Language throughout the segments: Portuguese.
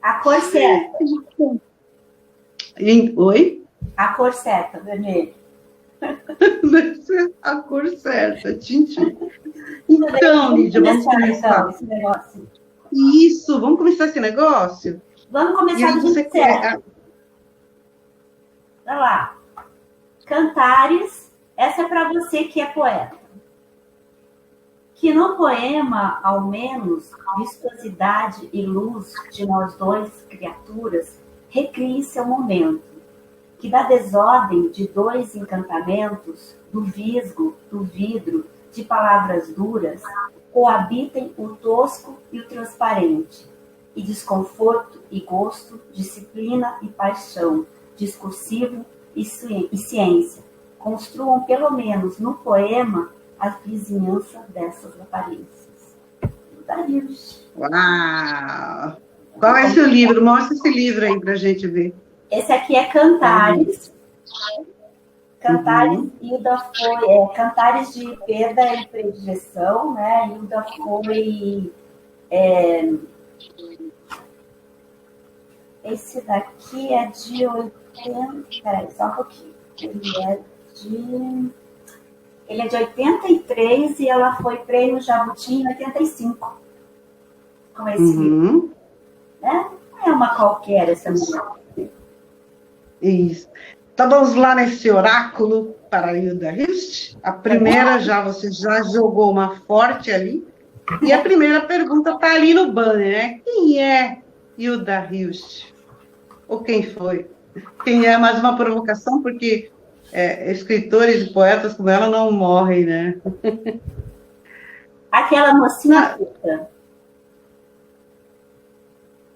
A cor certa. Oi? A cor certa, vermelho. A cor certa, tintim. Então, Lídia, vamos começar. Esse negócio. Isso, vamos começar esse negócio? Vamos começar do jeito certo. Olha lá. Cantares, essa é para você que é poeta. Que no poema, ao menos, vistosidade e luz de nós dois, criaturas, recrie seu momento. Que da desordem de dois encantamentos, do visgo, do vidro, de palavras duras, coabitem o tosco e o transparente, e desconforto e gosto, disciplina e paixão, discursivo e ciência, construam pelo menos no poema a vizinhança dessas aparências. Uau! Qual é o seu livro? Mostra esse livro aí pra gente ver. Esse aqui é Cantares. Cantares, Hilda foi... Cantares de Perda e Predileção, né? Hilda foi... esse daqui é de 80... Peraí, só um pouquinho. Ele é de 83 e ela foi prêmio Jabuti em 85. Com esse livro. Né? Não é uma qualquer essa mulher. Isso. Então vamos lá nesse oráculo para a Hilda Hilst. A primeira você já jogou uma forte ali. E a primeira pergunta está ali no banner, né? Quem é Hilda Hilst? Ou quem foi? Quem é? Mais uma provocação, porque escritores e poetas como ela não morrem, né? Aquela mocinha puta.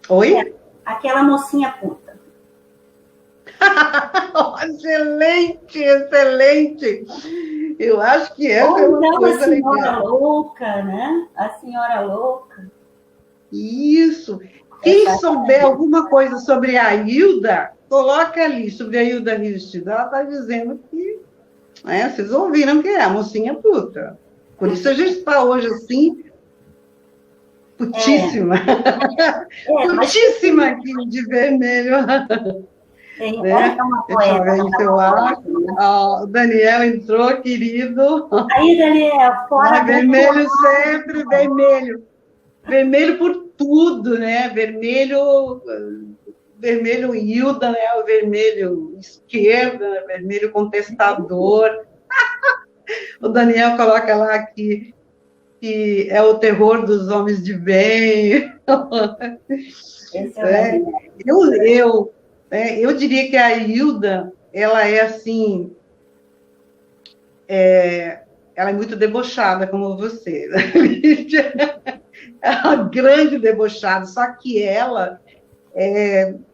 Oi? Aquela mocinha puta. Excelente, excelente. Eu acho que essa é uma coisa legal. A senhora louca, né? A senhora louca. Isso. Quem souber alguma coisa sobre a Hilda, coloca ali, sobre a Hilda Hilst. Ela está dizendo que... vocês ouviram que é a mocinha puta. Por isso a gente está hoje assim... putíssima. Putíssima aqui de vermelho. Né? Deixa eu ver seu ar. O Daniel entrou, querido. Aí, Daniel, fora vermelho sempre, vermelho. Vermelho por tudo, né? Vermelho Hilda, né? O vermelho esquerda, né? Vermelho contestador. O Daniel coloca lá que é o terror dos homens de bem. Eu diria que a Hilda, ela é assim, ela é muito debochada, como você. É uma grande debochada, só que ela,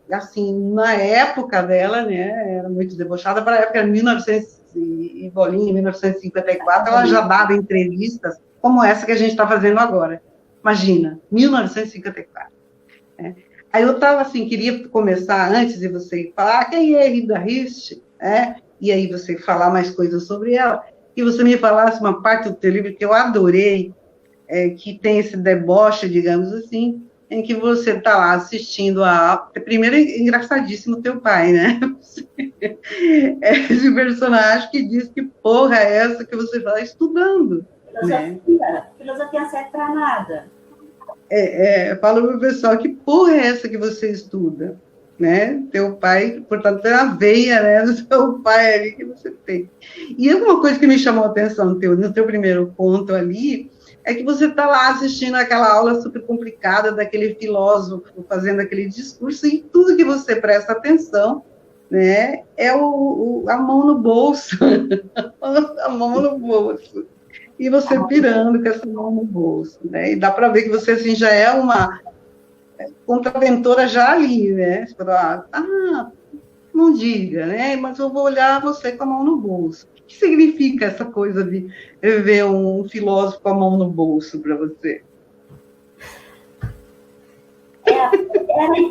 assim, na época dela, né, era muito debochada, para a época de 1954, ela já dava entrevistas como essa que a gente está fazendo agora. Imagina, 1954. Né? Aí eu estava assim, queria começar, antes de você falar, quem é Hilda Hilst? E aí você falar mais coisas sobre ela, que você me falasse uma parte do teu livro que eu adorei, que tem esse deboche, digamos assim, em que você está lá assistindo primeiro, é engraçadíssimo teu pai, né? Esse personagem que diz que porra é essa que você está estudando. Filosofia não serve para nada. Fala para o pessoal, que porra é essa que você estuda? Né? Teu pai, portanto, tem a veia, né, do seu pai ali que você tem. E uma coisa que me chamou a atenção no teu primeiro conto ali, é que você está lá assistindo aquela aula super complicada daquele filósofo fazendo aquele discurso, e tudo que você presta atenção, né, é a mão no bolso. A mão no bolso. E você pirando com essa mão no bolso, né? E dá para ver que você assim, já é uma contraventora já ali, né? Você fala, não diga, né? Mas eu vou olhar você com a mão no bolso. O que significa essa coisa de ver um filósofo com a mão no bolso para você?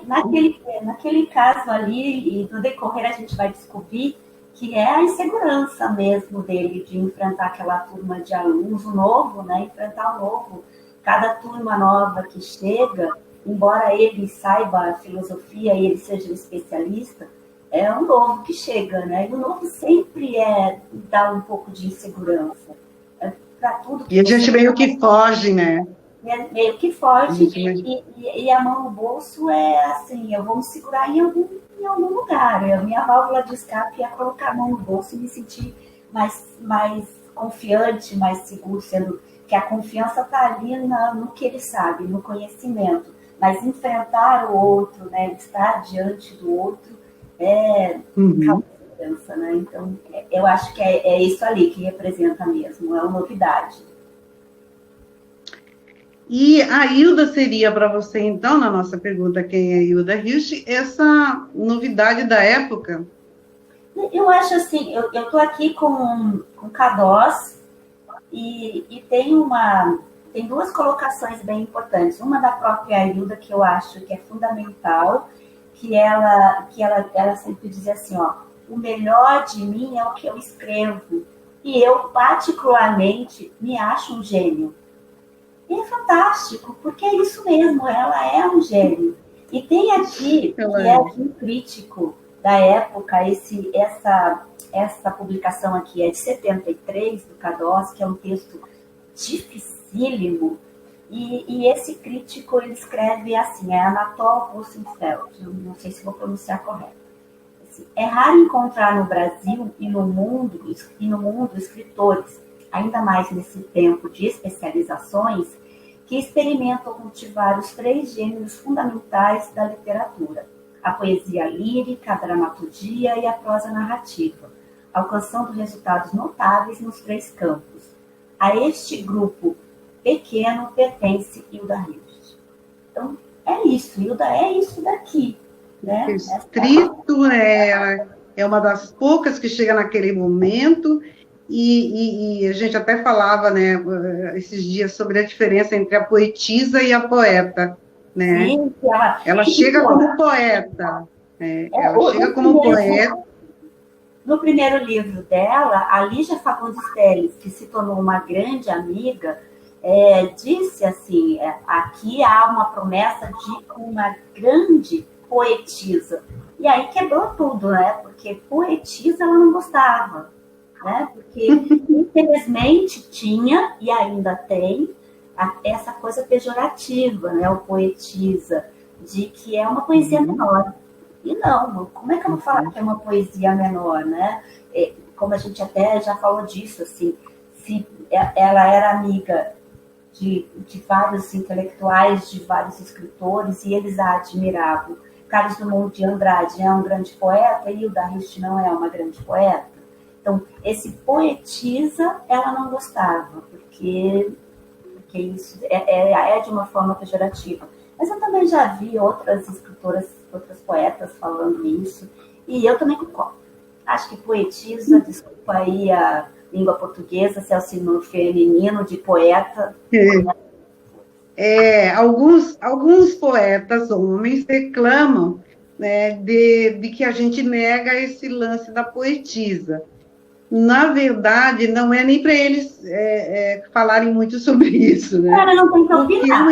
Naquele caso ali, e no decorrer a gente vai descobrir que é a insegurança mesmo dele de enfrentar aquela turma de alunos, o novo, né? Enfrentar o novo. Cada turma nova que chega, embora ele saiba a filosofia e ele seja um especialista, é um novo que chega, né? E o novo sempre dá um pouco de insegurança. Para tudo que E a gente meio que foge, né? meio que foge, e a mão no bolso é assim, eu vou me segurar em algum lugar. A minha válvula de escape é colocar a mão no bolso e me sentir mais confiante, mais seguro, sendo que a confiança está ali no que ele sabe, no conhecimento. Mas enfrentar o outro, né, estar diante do outro, causa segurança, né? Então, eu acho que é isso ali que representa mesmo, é uma novidade. E a Hilda seria para você, então, na nossa pergunta, quem é Hilda Hilst, essa novidade da época? Eu acho assim, eu estou aqui com K2 e tem duas colocações bem importantes. Uma da própria Hilda, que eu acho que é fundamental, que ela sempre diz assim, ó, o melhor de mim é o que eu escrevo. E eu, particularmente, me acho um gênio. E é fantástico, porque é isso mesmo, ela é um gênio. E tem aqui, que é um crítico da época, essa publicação aqui é de 73, do K2, que é um texto dificílimo, e esse crítico, ele escreve assim, é Anatol Rosenfeld, não sei se vou pronunciar correto. Assim, é raro encontrar no Brasil e no mundo escritores, ainda mais nesse tempo de especializações, que experimentam cultivar os 3 gêneros fundamentais da literatura, a poesia lírica, a dramaturgia e a prosa narrativa, alcançando resultados notáveis nos 3 campos. A este grupo pequeno pertence Hilda Hilst. Então, é isso, Hilda é isso daqui. Né? Escrito, é uma das poucas que chega naquele momento, e a gente até falava, né, esses dias sobre a diferença entre a poetisa e a poeta, né? Sim, ela chega como poeta, ela chega como poeta. No primeiro livro dela, a Lígia Fagundes Telles, que se tornou uma grande amiga, disse assim, aqui há uma promessa de uma grande poetisa. E aí quebrou tudo, né? Porque poetisa ela não gostava, né? Porque, infelizmente, tinha, e ainda tem, essa coisa pejorativa, né? O poetisa, de que é uma poesia menor. E não, como é que eu vou falar que é uma poesia menor, né? Como a gente até já falou disso, assim, se ela era amiga de vários intelectuais, de vários escritores, e eles a admiravam. Carlos Drummond de Andrade é um grande poeta, e Hilda Hilst não é uma grande poeta. Então, esse poetisa, ela não gostava, porque isso é de uma forma pejorativa. Mas eu também já vi outras escritoras, outras poetas falando isso, e eu também concordo. Acho que poetisa, desculpa aí a língua portuguesa, se é o sinônimo feminino de poeta. Alguns poetas homens reclamam, né, de que a gente nega esse lance da poetisa. Na verdade, não é nem para eles falarem muito sobre isso, né? Não tem que opinar.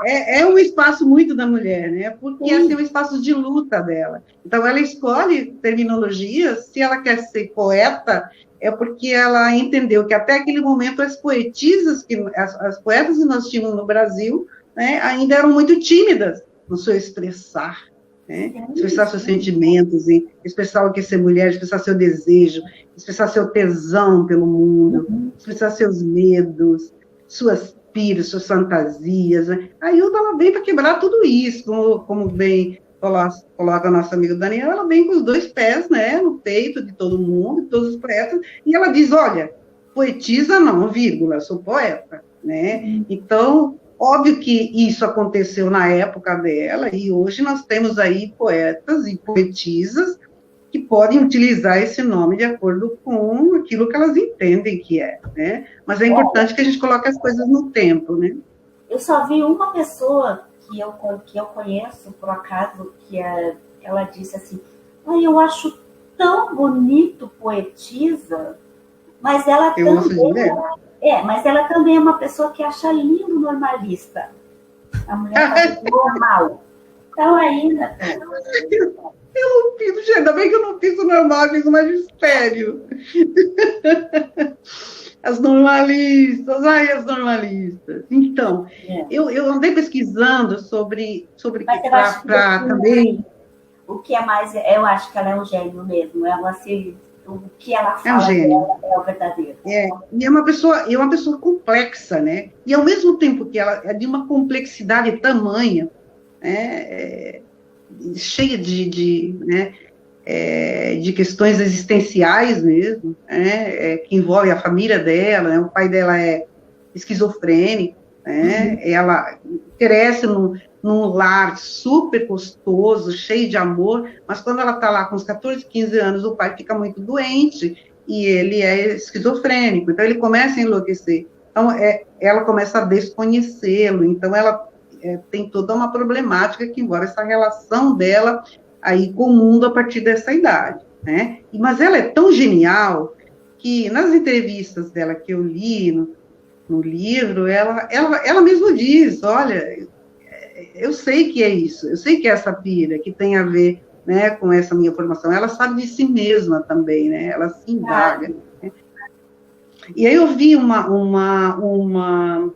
É um espaço muito da mulher, né? Porque assim, é um espaço de luta dela. Então, ela escolhe terminologias, se ela quer ser poeta, é porque ela entendeu que até aquele momento as poetisas, as poetas que nós tínhamos no Brasil, né, ainda eram muito tímidas no seu expressar. Né? Expressar seus sentimentos, expressar o que é ser mulher, expressar seu desejo, expressar seu tesão pelo mundo, expressar seus medos, suas piras, suas fantasias. Né? A Hilda, ela vem para quebrar tudo isso, como bem coloca a nossa amiga Daniela, ela vem com os 2 pés, né, no peito de todo mundo, de todos os poetas, e ela diz, olha, poetisa não, vírgula, sou poeta, né? Então, óbvio que isso aconteceu na época dela, e hoje nós temos aí poetas e poetisas que podem utilizar esse nome de acordo com aquilo que elas entendem que é, né? Mas é importante que a gente coloque as coisas no tempo, né? Eu só vi uma pessoa que eu conheço, por acaso, que ela disse assim, eu acho tão bonito poetisa, mas ela também... mas ela também é uma pessoa que acha lindo normalista. A mulher tá normal. Então, ainda... Eu não fiz, ainda bem que eu não fiz o normal, eu fiz o magistério. As normalistas, ai, as normalistas. Então, eu andei pesquisando sobre para também... O que é mais... Eu acho que ela é um gênio mesmo. Ela se... O que ela fala dela é o verdadeiro. E é uma pessoa complexa, né? E ao mesmo tempo que ela é de uma complexidade tamanha, cheia de questões existenciais mesmo, que envolve a família dela, né? O pai dela é esquizofrênico, ela cresce num lar super gostoso, cheio de amor, mas quando ela está lá com uns 14, 15 anos, o pai fica muito doente e ele é esquizofrênico, então ele começa a enlouquecer. Então, ela começa a desconhecê-lo, então ela tem toda uma problemática que envolve essa relação dela aí com o mundo a partir dessa idade, né? Mas ela é tão genial que nas entrevistas dela que eu li no livro, ela mesma diz, olha, eu sei que é isso, eu sei que é essa pira que tem a ver, né, com essa minha formação. Ela sabe de si mesma também, né? Ela se indaga. Né? E aí eu vi uma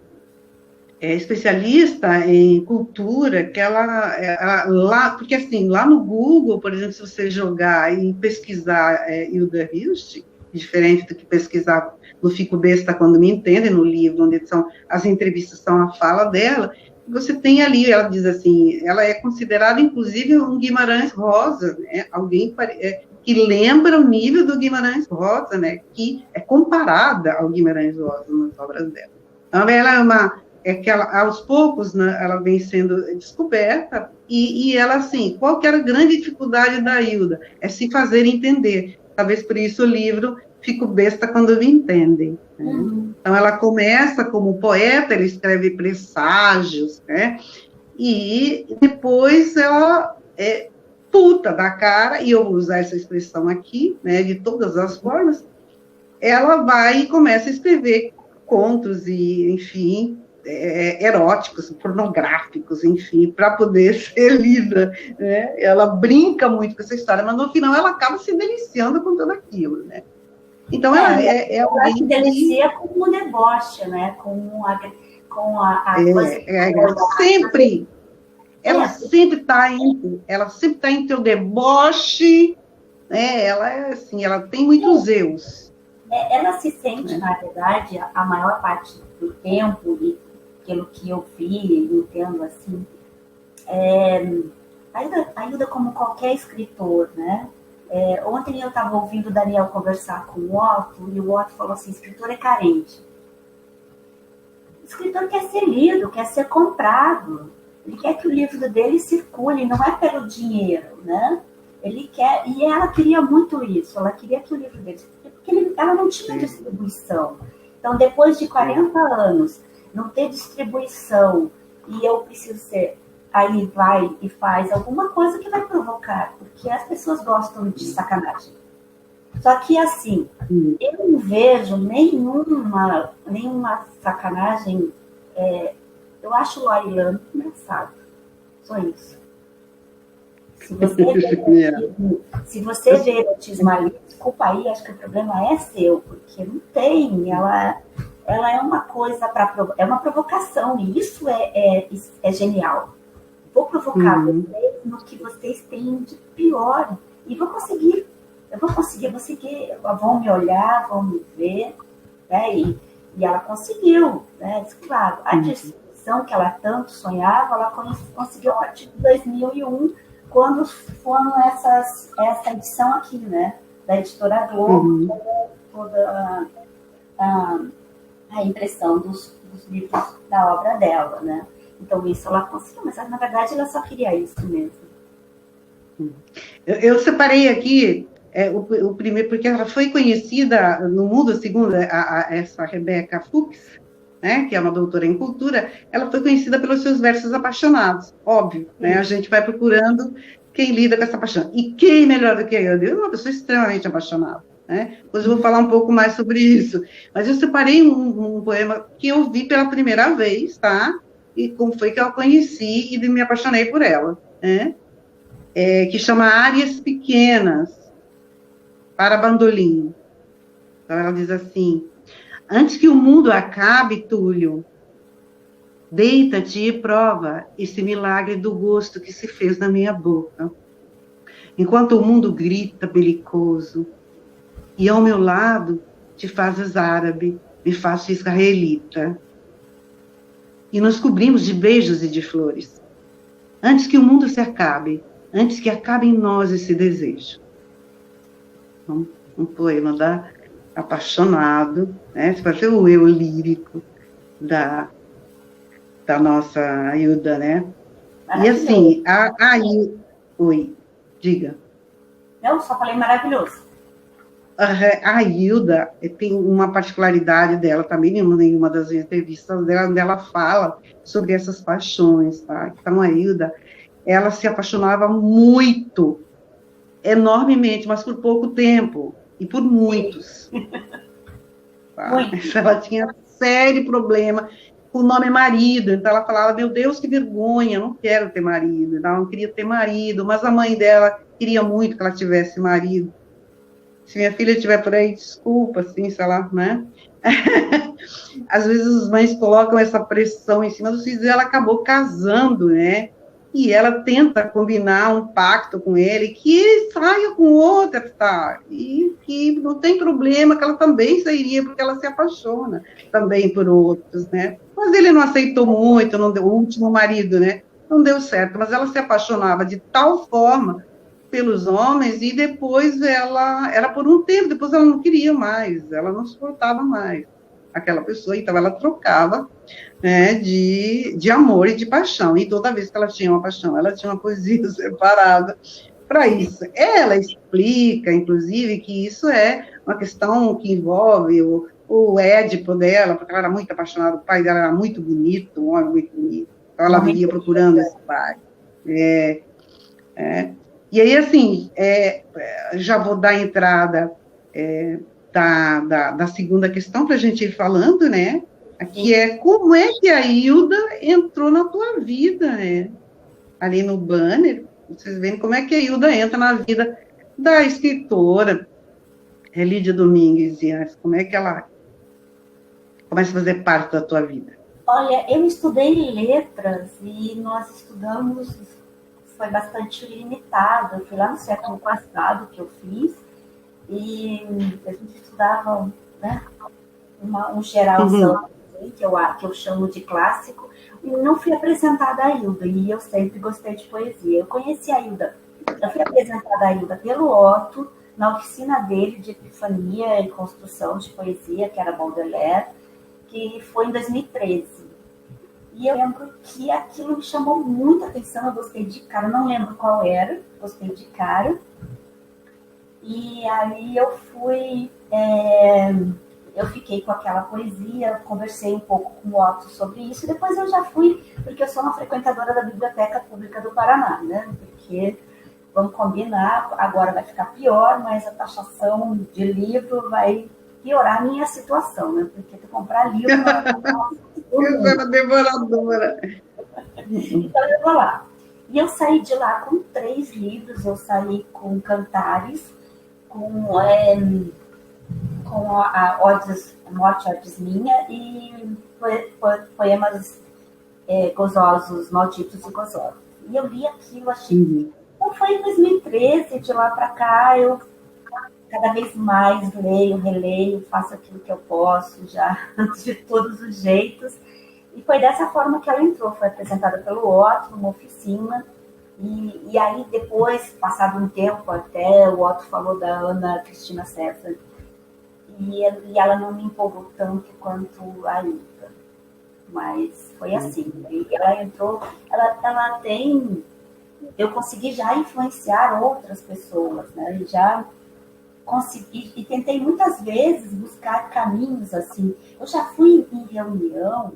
especialista em cultura, que ela lá, porque assim, lá no Google, por exemplo, se você jogar e pesquisar Hilda Hilst, diferente do que pesquisar no Fico Besta Quando Me Entendem, no livro, onde as entrevistas são a fala dela, você tem ali, ela diz assim, ela é considerada, inclusive, um Guimarães Rosa, né? Alguém que lembra o nível do Guimarães Rosa, né? Que é comparada ao Guimarães Rosa nas obras dela. Então, ela que ela, aos poucos, né, ela vem sendo descoberta, e ela, assim, qual que era a grande dificuldade da Hilda? É se fazer entender. Talvez por isso o livro Fico Besta Quando Me Entendem. Né? Então, ela começa como poeta, ela escreve presságios, né? E depois ela é puta da cara, e eu vou usar essa expressão aqui, né, de todas as formas, ela vai e começa a escrever contos e, enfim, eróticos, pornográficos, enfim, para poder ser lida, né? Ela brinca muito com essa história, mas no final ela acaba se deliciando com tudo aquilo, né? Então ela se delicia com o deboche, né? Com a coisa ela sempre está entre o deboche, né? Ela é assim, ela tem muitos eus. Ela se sente, na verdade, a maior parte do tempo, e pelo que eu vi, entendo assim, ainda como qualquer escritor, né? Ontem eu estava ouvindo o Daniel conversar com o Otto, e o Otto falou assim, escritor é carente. O escritor quer ser lido, quer ser comprado. Ele quer que o livro dele circule, não é pelo dinheiro, né? Ele quer, e ela queria muito isso, ela queria que o livro dele, porque ela não tinha distribuição. Então, depois de 40 anos, não ter distribuição, e eu preciso ser, aí vai e faz alguma coisa que vai provocar, porque as pessoas gostam de sacanagem. Só que, assim, eu não vejo nenhuma sacanagem, eu acho o Lorilan engraçado, só isso. Se você vê erotismo ali, desculpa aí, acho que o problema é seu, porque não tem, ela é uma coisa é uma provocação, e isso é genial. Vou provocar vocês no que vocês têm de pior, e eu vou conseguir, vão me olhar, vão me ver, né? E ela conseguiu, né? Claro, a distribuição que ela tanto sonhava, ela conseguiu a partir de 2001, quando foram essa edição aqui, né, da Editora Globo, toda a impressão dos livros da obra dela, né. Então, isso ela conseguiu, mas, na verdade, ela só queria isso mesmo. Eu separei aqui o primeiro, porque ela foi conhecida no mundo, segundo essa Rebecca Fuchs, né, que é uma doutora em cultura, ela foi conhecida pelos seus versos apaixonados, óbvio, né, a gente vai procurando quem lida com essa paixão. E quem melhor do que eu? Eu sou uma pessoa extremamente apaixonada, né, depois eu vou falar um pouco mais sobre isso, mas eu separei um poema que eu vi pela primeira vez, tá, e como foi que eu a conheci e me apaixonei por ela, né? Que chama Áreas Pequenas para Bandolim. Então, ela diz assim: antes que o mundo acabe, Túlio, deita-te e prova esse milagre do gosto que se fez na minha boca. Enquanto o mundo grita belicoso, e ao meu lado te fazes árabe, me faço israelita. E nos cobrimos de beijos e de flores. Antes que o mundo se acabe, antes que acabe em nós esse desejo. Um poema apaixonado, né? Esse pode ser o eu lírico da nossa Ailda, né? E assim, Oi, diga. Eu só falei maravilhoso. A Ailda tem uma particularidade dela também, em uma das entrevistas dela, onde ela fala sobre essas paixões, tá? Então, a Ailda, ela se apaixonava muito, enormemente, mas por pouco tempo, e por muitos. Tá? Ela tinha sério problema com o nome marido, então ela falava, meu Deus, que vergonha, eu não quero ter marido, ela não queria ter marido, mas a mãe dela queria muito que ela tivesse marido. Se minha filha estiver por aí, desculpa, assim, sei lá, né? Às vezes as mães colocam essa pressão em cima dos filhos e ela acabou casando, né? E ela tenta combinar um pacto com ele, que saia com outra, tá? E que não tem problema, que ela também sairia, porque ela se apaixona também por outros, né? Mas ele não aceitou muito, não deu, o último marido, né? Não deu certo, mas ela se apaixonava de tal forma pelos homens, e depois ela, era por um tempo, depois ela não queria mais, ela não suportava mais aquela pessoa, então ela trocava, né, de amor e de paixão, e toda vez que ela tinha uma paixão, ela tinha uma poesia separada para isso. Ela explica, inclusive, que isso é uma questão que envolve o Édipo dela, porque ela era muito apaixonada, o pai dela era muito bonito, um homem muito bonito, então ela vivia procurando esse pai. E aí, assim, já vou dar a entrada da segunda questão para a gente ir falando, né? Que é como é que a Hilda entrou na tua vida, né? Ali no banner, vocês veem como é que a Hilda entra na vida da escritora Lídia Domingues Dias, como é que ela começa a fazer parte da tua vida? Olha, eu estudei letras e nós estudamos, foi bastante limitado. Eu fui lá no século passado que eu fiz, e a gente estudava, né, um geralzão, que eu chamo de clássico, e não fui apresentada a Hilda, e eu sempre gostei de poesia. Eu conheci a Hilda, eu fui apresentada a Hilda pelo Otto, na oficina dele de epifania e construção de poesia, que era Baudelaire, que foi em 2013. E eu lembro que aquilo me chamou muita atenção, eu gostei de cara, não lembro qual era, gostei de cara. E aí eu fui, eu fiquei com aquela poesia, conversei um pouco com o Otto sobre isso, e depois eu já fui, porque eu sou uma frequentadora da Biblioteca Pública do Paraná, né? Porque, vamos combinar, agora vai ficar pior, mas a taxação de livro vai piorar a minha situação, né? Porque tu comprar livro... Eu era devoradora. Então eu vou lá. E eu saí de lá com 3 livros, eu saí com Cantares, com a Morte Odds Minha, e poemas gozosos, malditos e gozosos. E eu li aquilo, achei... Então foi em 2013, de lá para cá, eu cada vez mais leio, releio, faço aquilo que eu posso, já de todos os jeitos. E foi dessa forma que ela entrou, foi apresentada pelo Otto numa oficina, e aí depois, passado um tempo até, o Otto falou da Ana Cristina César, e ela não me empolgou tanto quanto a Hilda, mas foi assim. E ela entrou, ela tem... Eu consegui já influenciar outras pessoas, né? Já consegui, e tentei muitas vezes buscar caminhos assim. Eu já fui em reunião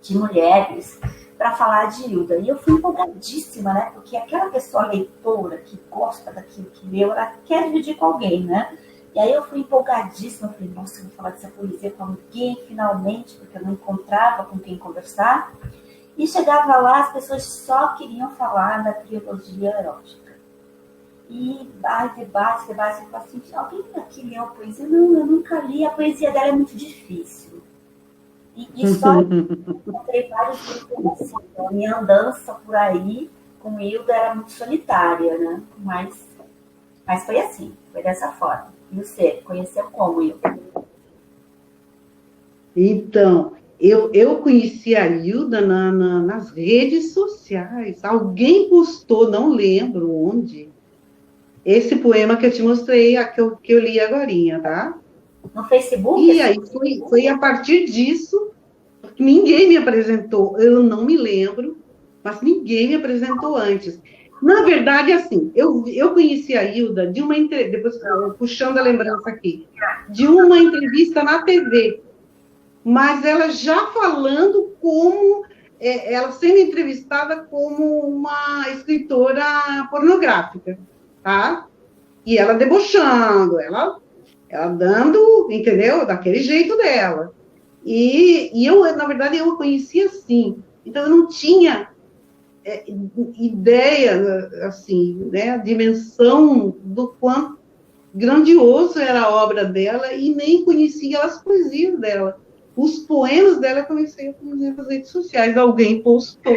de mulheres para falar de Hilda, e eu fui empolgadíssima, né? Porque aquela pessoa leitora que gosta daquilo que leu, ela quer dividir com alguém, né? E aí eu fui empolgadíssima, falei, nossa, eu vou falar dessa poesia com alguém finalmente, porque eu não encontrava com quem conversar. E chegava lá, as pessoas só queriam falar da trilogia erótica. E debate, eu falava assim, alguém aqui leu a poesia? Não, eu nunca li, a poesia dela é muito difícil. E só encontrei vários grupos assim. Então, a minha andança por aí com Hilda era muito solitária, né? Mas foi assim, foi dessa forma. E você conheceu como, Hilda? Então, eu conheci a Hilda nas redes sociais. Alguém postou, não lembro onde, esse poema que eu te mostrei, que eu li agorinha, tá? No Facebook? E aí foi a partir disso que ninguém me apresentou. Eu não me lembro, mas ninguém me apresentou antes. Na verdade, assim, eu conheci a Hilda de uma entrevista, depois puxando a lembrança aqui, de uma entrevista na TV, mas ela já falando como, ela sendo entrevistada como uma escritora pornográfica, tá? E ela debochando, ela dando, entendeu? Daquele jeito dela. E eu, na verdade, eu a conhecia assim. Então, eu não tinha ideia, assim, né, a dimensão do quanto grandioso era a obra dela e nem conhecia as poesias dela. Os poemas dela eu conhecia nas redes sociais. Alguém postou,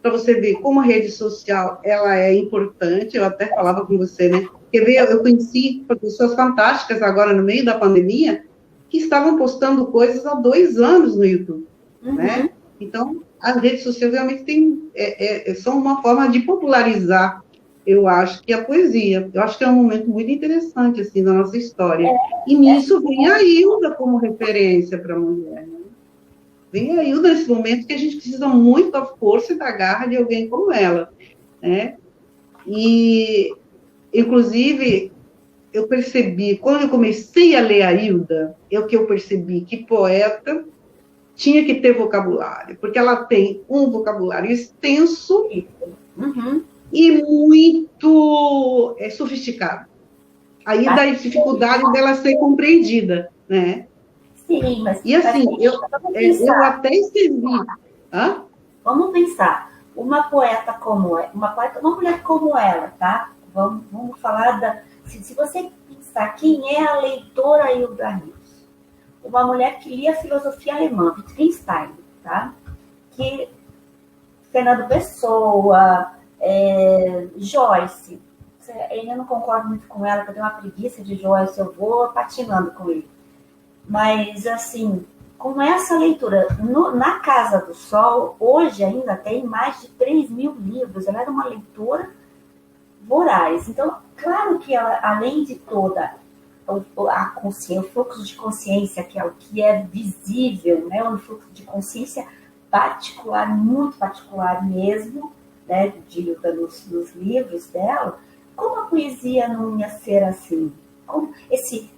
para você ver como a rede social ela é importante. Eu até falava com você, né? Quer ver, eu conheci pessoas fantásticas agora no meio da pandemia que estavam postando coisas há 2 anos no YouTube, né? Então, as redes sociais realmente são uma forma de popularizar, eu acho, que a poesia. Eu acho que é um momento muito interessante, assim, da nossa história. E nisso vem a Hilda como referência para a mulher, né? Vem a Hilda nesse momento que a gente precisa muito da força e da garra de alguém como ela, né? E, inclusive, eu percebi, quando eu comecei a ler a Hilda, eu percebi que poeta tinha que ter vocabulário, porque ela tem um vocabulário extenso e muito sofisticado. Aí dá a dificuldade dela ser compreendida, né? Sim, mas... E assim, eu até escrevi... Hã? Vamos pensar, uma poeta como uma mulher como ela, tá? Vamos falar se você pensar quem é a leitora Hilda Rios, uma mulher que lia filosofia alemã, Wittgenstein, tá? Que Fernando Pessoa, Joyce, eu não concordo muito com ela, porque eu tenho uma preguiça de Joyce, eu vou patinando com ele. Mas, assim, com essa leitura, na Casa do Sol, hoje ainda tem mais de 3.000 livros. Ela era uma leitora voraz. Então, claro que ela, além de toda a consciência, o fluxo de consciência, que é o que é visível, né? Um fluxo de consciência particular, muito particular mesmo, né? Nos livros dela, como a poesia não ia ser assim?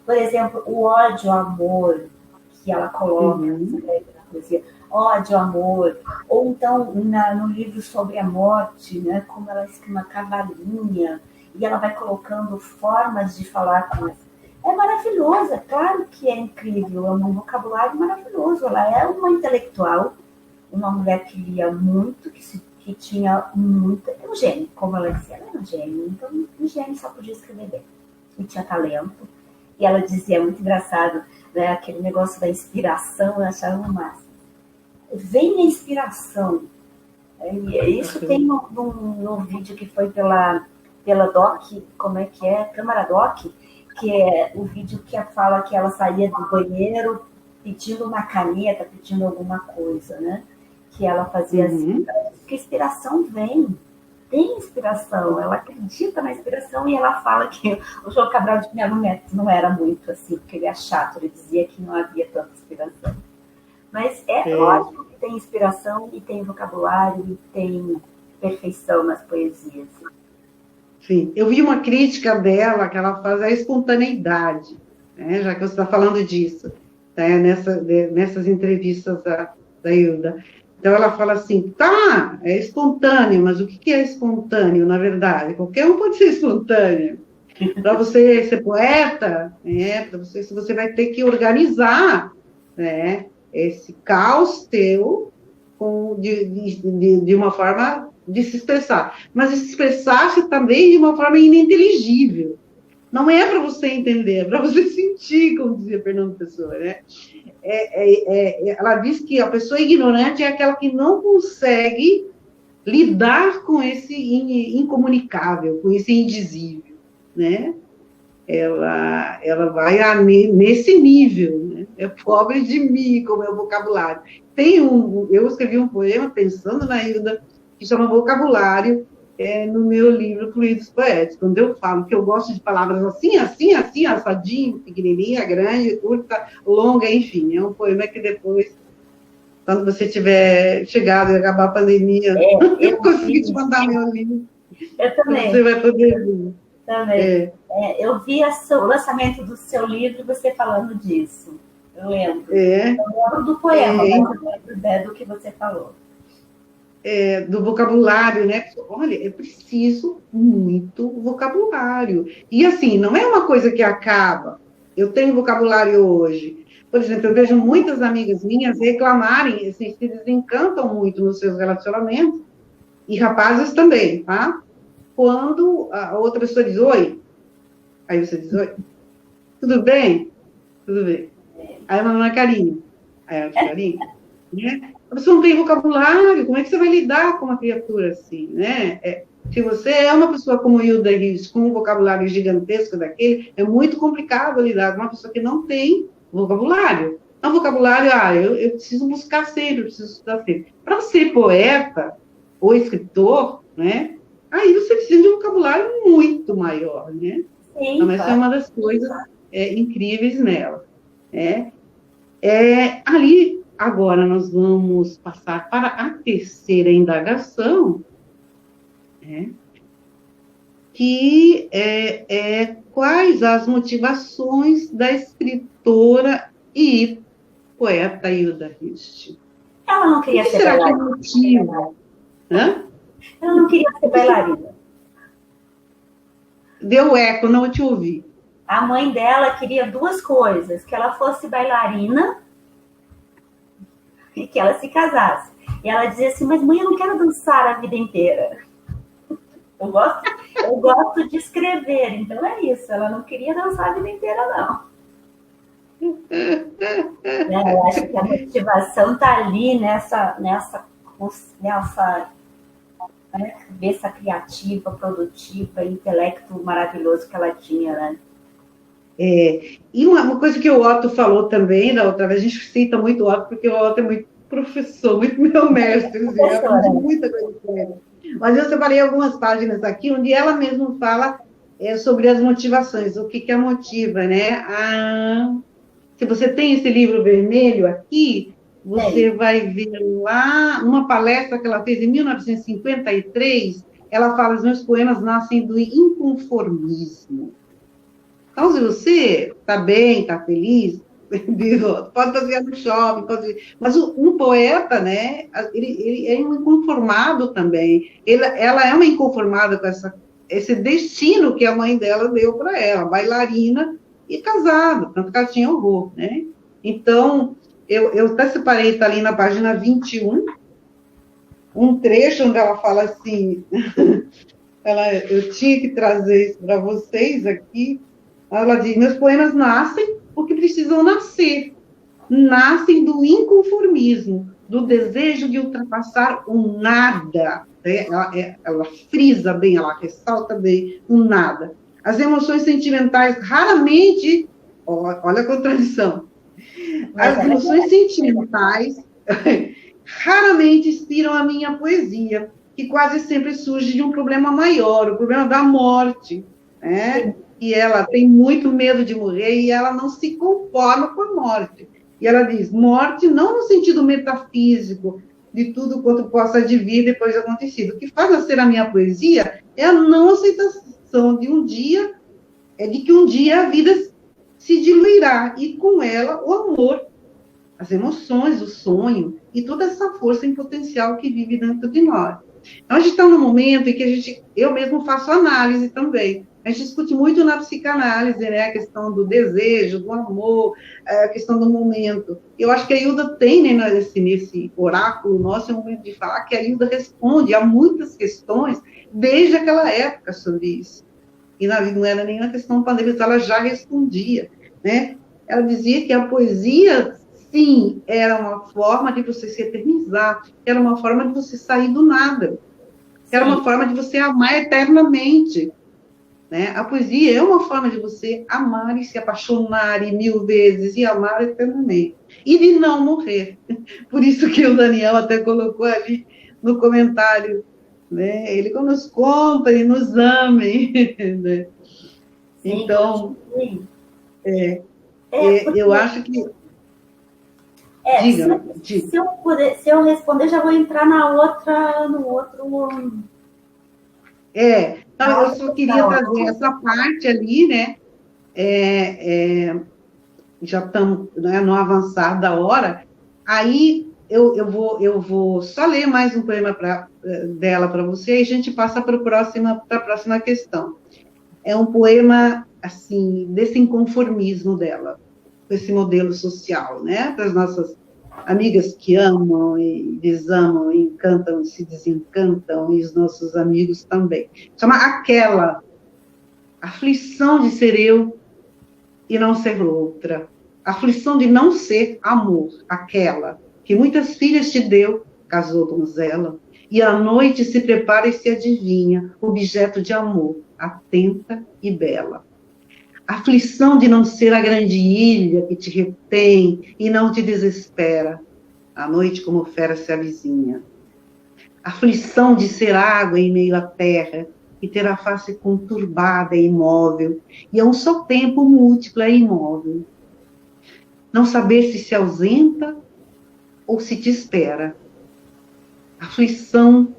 Por exemplo, o ódio, amor, que ela coloca na poesia, ódio, amor, ou então no livro sobre a morte, né, como ela escreve uma cavalinha, e ela vai colocando formas de falar com ela. É maravilhoso, é claro que é incrível, é um vocabulário maravilhoso, ela é uma intelectual, uma mulher que lia muito, que tinha muita... É um gênio, como ela dizia, ela era um gênio, então um gênio só podia escrever bem. E tinha talento, e ela dizia, muito engraçado, né, aquele negócio da inspiração, eu achava no máximo. Vem a inspiração. E isso tem no vídeo que foi pela DOC, como é que é? Câmara DOC, que é o vídeo que fala que ela saía do banheiro pedindo uma caneta, pedindo alguma coisa, né? Que ela fazia assim, que a inspiração vem. Tem inspiração, ela acredita na inspiração e ela fala que o João Cabral de Melo Neto não era muito assim, porque ele é chato, ele dizia que não havia tanta inspiração. Mas lógico que tem inspiração e tem vocabulário e tem perfeição nas poesias. Sim, eu vi uma crítica dela que ela faz a espontaneidade, né, já que você está falando disso, né, nessas entrevistas da Hilda. Então, ela fala assim, tá, é espontâneo, mas o que é espontâneo, na verdade? Qualquer um pode ser espontâneo. Para você ser poeta, né, você vai ter que organizar, né, esse caos teu de uma forma de se expressar, mas de se expressar-se também de uma forma ininteligível. Não é para você entender, é para você sentir, como dizia Fernando Pessoa, né? Ela diz que a pessoa ignorante é aquela que não consegue lidar com esse incomunicável, com esse indizível, né? Ela vai nesse nível, né? É pobre de mim, como é o vocabulário. Eu escrevi um poema pensando na Hilda, que chama Vocabulário, no meu livro Fluidos Poéticos, quando eu falo que eu gosto de palavras assim, assim, assim, assadinho, pequenininha, grande, curta, longa, enfim. É um poema que depois, quando você tiver chegado e acabar a pandemia, eu consegui te mandar meu livro. Eu também. Você vai poder ler. Também. Eu vi o lançamento do seu livro e você falando disso. Eu lembro. Eu lembro do poema, mas eu lembro do que você falou. Do vocabulário, né? Olha, é preciso muito vocabulário. E assim, não é uma coisa que acaba. Eu tenho vocabulário hoje. Por exemplo, eu vejo muitas amigas minhas reclamarem, assim, se desencantam muito nos seus relacionamentos, e rapazes também, tá? Quando a outra pessoa diz oi, aí você diz oi, tudo bem? Tudo bem. Aí ela dá carinho. Aí ela diz carinho, né? A pessoa não tem vocabulário, como é que você vai lidar com uma criatura assim, né? Se você é uma pessoa como Hilda Rios, com um vocabulário gigantesco daquele, é muito complicado lidar com uma pessoa que não tem vocabulário. Então, vocabulário, eu preciso buscar sempre, eu preciso estudar sempre. Para ser poeta ou escritor, né? Aí você precisa de um vocabulário muito maior, né? Sim, então, essa é uma das coisas incríveis nela. Ali, agora, nós vamos passar para a terceira indagação, que quais as motivações da escritora e poeta Hilda Hilst? Ela não queria ser bailarina. Será que é motivo? Ela não queria ser bailarina. Deu eco, não te ouvi. A mãe dela queria duas coisas, que ela fosse bailarina e que ela se casasse. E ela dizia assim, mas mãe, eu não quero dançar a vida inteira. Eu gosto de escrever, então é isso. Ela não queria dançar a vida inteira, não. Eu acho que a motivação está ali nessa cabeça criativa, produtiva, intelecto maravilhoso que ela tinha, né? E uma coisa que o Otto falou também, da outra vez, a gente cita muito o Otto, porque o Otto é muito professor, muito meu mestre, eu aprendi muita coisa com ele. Mas eu separei algumas páginas aqui, onde ela mesma fala sobre as motivações, o que a motiva, né? Se você tem esse livro vermelho aqui, você vai ver lá, uma palestra que ela fez em 1953, ela fala, os meus poemas nascem do inconformismo. Então, se você está bem, está feliz, pode fazer no shopping, mas um poeta, né, ele é um inconformado também. Ela é uma inconformada com esse destino que a mãe dela deu para ela, bailarina e casada, tanto que ela tinha horror, né? Então, eu até separei, está ali na página 21, um trecho onde ela fala assim, eu tinha que trazer isso para vocês aqui. Ela diz, meus poemas nascem porque precisam nascer. Nascem do inconformismo, do desejo de ultrapassar o nada. Ela frisa bem, ela ressalta bem o nada. As emoções sentimentais raramente... Olha a contradição. As emoções sentimentais raramente inspiram a minha poesia, que quase sempre surge de um problema maior, o problema da morte, né? E ela tem muito medo de morrer e ela não se conforma com a morte. E ela diz, morte não no sentido metafísico, de tudo quanto possa advir depois de acontecido. O que faz nascer a minha poesia é a não aceitação de que um dia a vida se diluirá, e com ela o amor, as emoções, o sonho, e toda essa força em potencial que vive dentro de nós. Então, a gente está num momento em que eu mesmo faço análise também. A gente discute muito na psicanálise, né? A questão do desejo, do amor, a questão do momento. Eu acho que a Hilda tem, né, nesse oráculo nosso, é um momento de falar que a Hilda responde a muitas questões desde aquela época sobre isso. E não era nem uma questão pandêmica, ela já respondia, né? Ela dizia que a poesia, sim, era uma forma de você se eternizar, era uma forma de você sair do nada, era uma forma de você amar eternamente, né? A poesia é uma forma de você amar e se apaixonar e 1000 vezes e amar eternamente, e de não morrer. Por isso que o Daniel até colocou ali no comentário, né? Ele nos compra e nos ame, né? Sim, então, eu acho que... Se eu responder, já vou entrar no outro... Então, eu só queria trazer essa parte ali, né? Já estamos, né, no avançar da hora, aí eu vou só ler mais um poema dela para você, e a gente passa para a próxima questão. É um poema, assim, desse inconformismo dela, com esse modelo social, né? Para as nossas amigas que amam e desamam, e encantam e se desencantam, e os nossos amigos também. Chama Aquela, aflição de ser eu e não ser outra. Aflição de não ser amor, aquela que muitas filhas te deu, casou donzela, e à noite se prepara e se adivinha, objeto de amor, atenta e bela. Aflição de não ser a grande ilha que te retém e não te desespera, à noite como fera se avizinha. Aflição de ser água em meio à terra, e ter a face conturbada e imóvel, e a um só tempo múltipla e imóvel. Não saber se ausenta ou se te espera. Aflição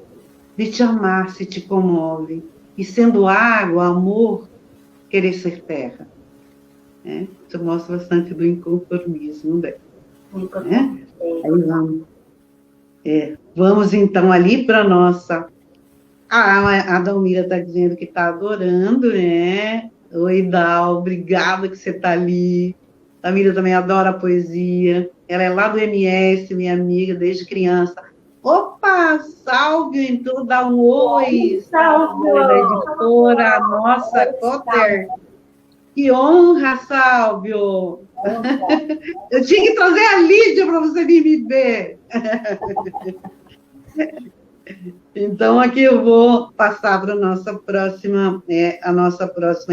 de te amar se te comove, e sendo água, amor, querer ser terra. Isso mostra bastante do inconformismo dela. Né? Aí vamos então ali para a nossa... a Dalmira está dizendo que está adorando, né? Oi, Dal, obrigada que você está ali. A Dalmira também adora a poesia. Ela é lá do MS, minha amiga, desde criança. Opa, Salve, então dá um oi. Salve, da editora, nossa, Cotter. Que honra, Sálvio! Eu tinha que trazer a Lídia para você vir me ver. Então, aqui eu vou passar para a nossa próxima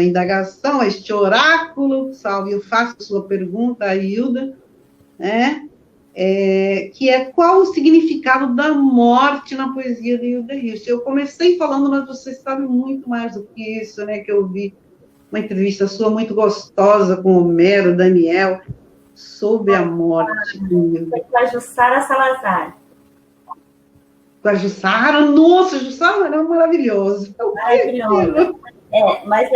indagação, este oráculo. Sálvio, faça sua pergunta, Hilda, né? Que é qual o significado da morte na poesia de Hilda Hilst. Eu comecei falando, mas você sabe muito mais do que isso, né? Que eu vi uma entrevista sua muito gostosa com Homero, Daniel, sobre a morte. Foi com a Jussara Salazar. Com a Jussara? Nossa, Jussara era maravilhoso. Maravilhoso. Mas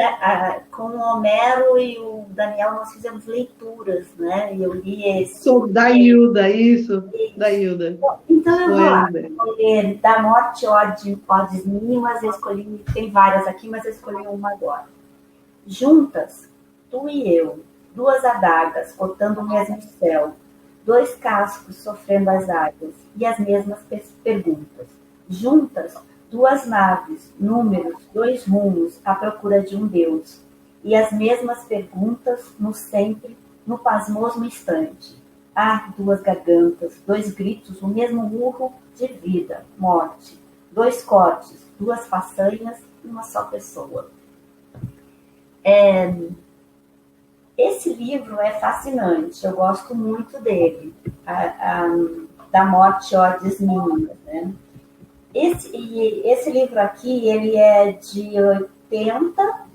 com o Homero e o Daniel nós fizemos leituras, né? E eu li esse. Da Hilda, isso. Da Hilda. Então eu vou ler Da Morte, Odes Mínimas, eu escolhi, tem várias aqui, mas eu escolhi uma agora. Juntas, tu e eu, duas adagas cortando o mesmo céu, dois cascos sofrendo as águas e as mesmas perguntas. Juntas, duas naves, números, dois rumos à procura de um Deus e as mesmas perguntas no sempre, no pasmoso instante. Duas gargantas, dois gritos, o mesmo urro de vida, morte, dois cortes, duas façanhas e uma só pessoa. Esse livro é fascinante, eu gosto muito dele, Da Morte, Odes Mínimas, né? Esse livro aqui, ele é de 80,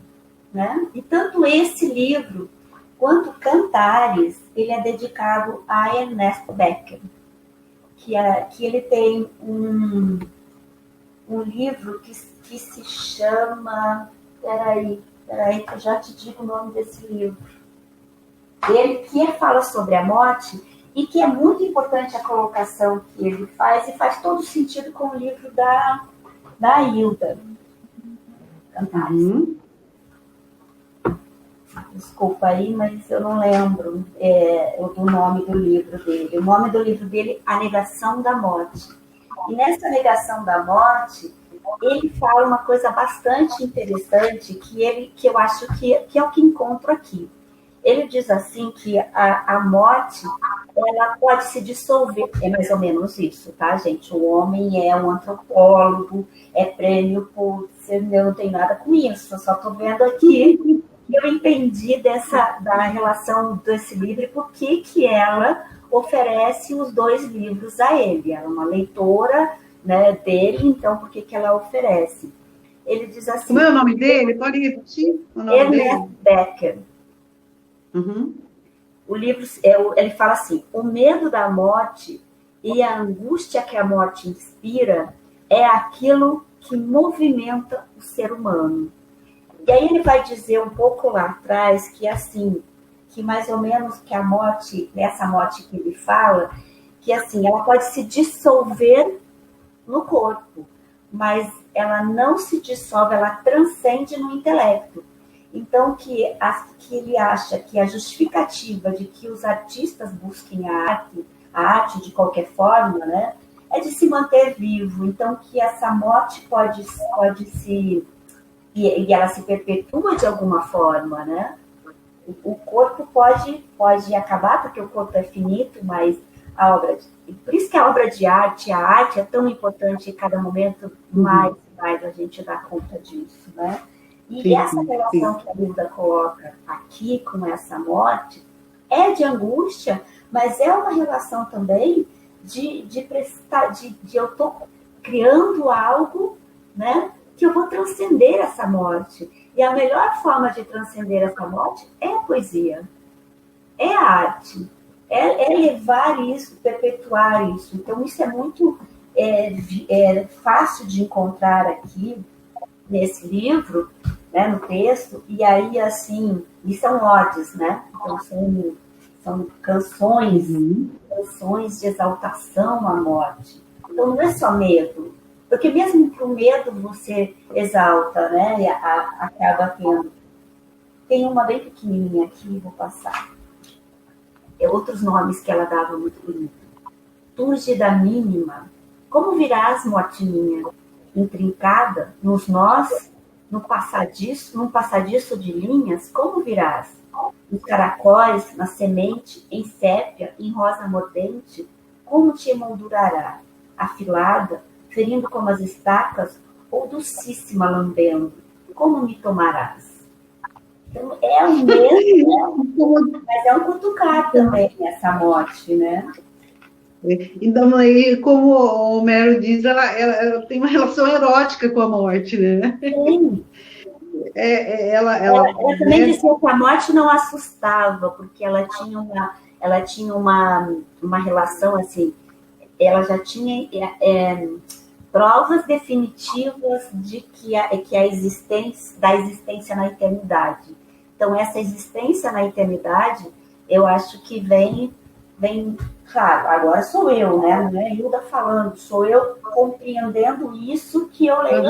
né? E tanto esse livro quanto Cantares, ele é dedicado a Ernesto Becker, que ele tem um livro que se chama... Peraí, que eu já te digo o nome desse livro. Ele que fala sobre a morte e que é muito importante a colocação que ele faz, e faz todo sentido com o livro da Hilda Cantares. desculpa aí, mas eu não lembro o nome do livro dele. O nome do livro dele, A Negação da Morte. E nessa negação da morte, ele fala uma coisa bastante interessante que eu acho que é o que encontro aqui. Ele diz assim que a morte, ela pode se dissolver. É mais ou menos isso, tá, gente? O homem é um antropólogo, é prêmio Pulitzer, eu não tenho nada com isso, eu só estou vendo aqui que eu entendi da relação desse livro e por que ela oferece os 2 livros a ele. Ela é uma leitora, né, dele, então por que ela oferece? Ele diz assim... Como é o nome dele? Pode repetir o nome Ernest Becker. Uhum. O livro, ele fala assim, o medo da morte e a angústia que a morte inspira é aquilo que movimenta o ser humano. E aí ele vai dizer um pouco lá atrás que assim, que mais ou menos que a morte, nessa morte que ele fala, que assim, ela pode se dissolver no corpo, mas ela não se dissolve, ela transcende no intelecto. Então, que ele acha que a justificativa de que os artistas busquem a arte de qualquer forma, né, é de se manter vivo. Então, que essa morte pode se... E ela se perpetua de alguma forma, né? O corpo pode acabar, porque o corpo é finito, mas por isso que a obra de arte, a arte é tão importante, em cada momento mais e mais a gente dá conta disso, né? E sim, essa relação que a Hilda coloca aqui com essa morte é de angústia, mas é uma relação também de eu estou criando algo, né, que eu vou transcender essa morte. E a melhor forma de transcender essa morte é a poesia, é a arte, é levar isso, perpetuar isso. Então, isso é muito fácil de encontrar aqui nesse livro, né, no texto, e aí, assim, e são odes, né? Então, são canções de exaltação à morte. Então, não é só medo, porque mesmo para o medo você exalta, né? E acaba tendo. Tem uma bem pequenininha aqui, vou passar. Outros nomes que ela dava muito bonito. Túrgida mínima, como virás, morte minha, intrincada nos nós, num passadiço de linhas, como virás? Nos caracóis, na semente, em sépia, em rosa mordente, como te emoldurará? Afilada, ferindo como as estacas, ou docíssima lambendo, como me tomarás? Então, é o mesmo, mas é um cutucar também essa morte, né? Então, aí, como o Homero diz, ela tem uma relação erótica com a morte, né? Sim. Ela também dizia que a morte não assustava, porque ela tinha uma relação assim, ela já tinha provas definitivas de que a existência na eternidade. Então, essa existência na eternidade, eu acho que vem, claro, agora sou eu, né? Não é Hilda falando, sou eu compreendendo isso que eu leio,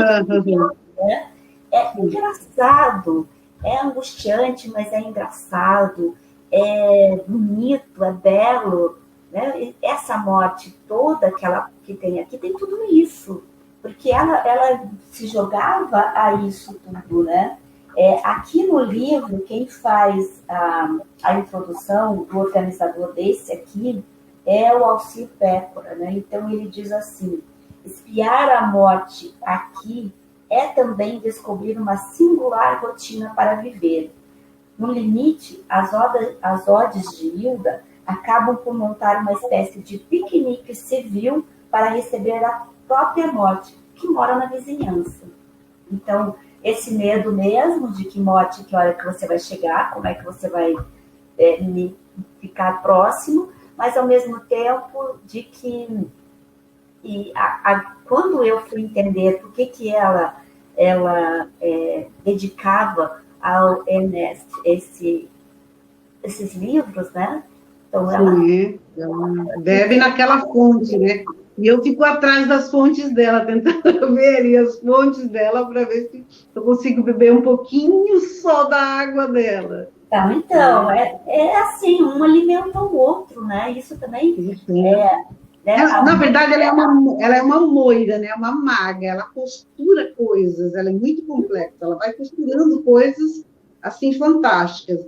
né? É engraçado, é angustiante, mas é engraçado, é bonito, é belo, né? Essa morte toda que tem aqui tem tudo isso, porque ela se jogava a isso tudo, né? Aqui no livro, quem faz a introdução do organizador desse aqui é o Alcir Pécora, né? Então ele diz assim: espiar a morte aqui é também descobrir uma singular rotina para viver. No limite, as odes de Hilda acabam por montar uma espécie de piquenique civil para receber a própria morte, que mora na vizinhança. Então, esse medo mesmo de que morte, que hora que você vai chegar, como é que você vai ficar próximo, mas ao mesmo tempo de que quando eu fui entender por que ela dedicava ao Ernest esses livros, né? Então, ela bebe naquela fonte, né? E eu fico atrás das fontes dela, tentando ver as fontes dela para ver se eu consigo beber um pouquinho só da água dela. Então, é assim, um alimenta o outro, né? Isso também né? Na verdade, ela é uma moira, né? Uma maga, ela costura coisas, ela é muito complexa, ela vai costurando coisas assim fantásticas.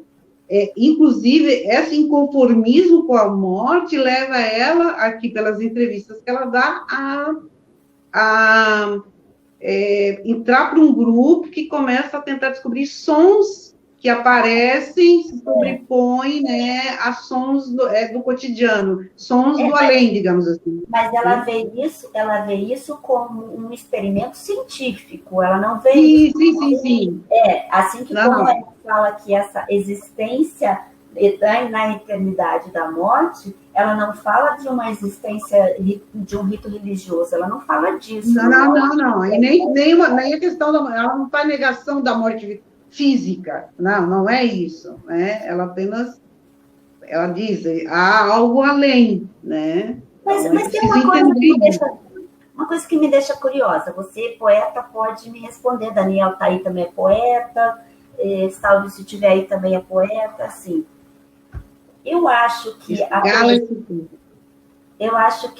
Inclusive, esse inconformismo com a morte leva ela, aqui pelas entrevistas que ela dá, a entrar para um grupo que começa a tentar descobrir sons que aparecem, se sobrepõem, né, a sons do cotidiano, sons do além, digamos assim. Mas ela vê isso como um experimento científico, ela não vê Sim, isso. sim. Assim que como ela fala que essa existência na eternidade da morte, ela não fala de uma existência de um rito religioso, ela não fala disso. Não. E nem a questão ela não faz negação da morte física, não é isso, né? Ela diz, há algo além, né? Mas tem uma coisa que me deixa curiosa. Você, poeta, pode me responder. Daniel tá aí também é poeta. Salve, se tiver aí também é poeta. Assim, eu acho que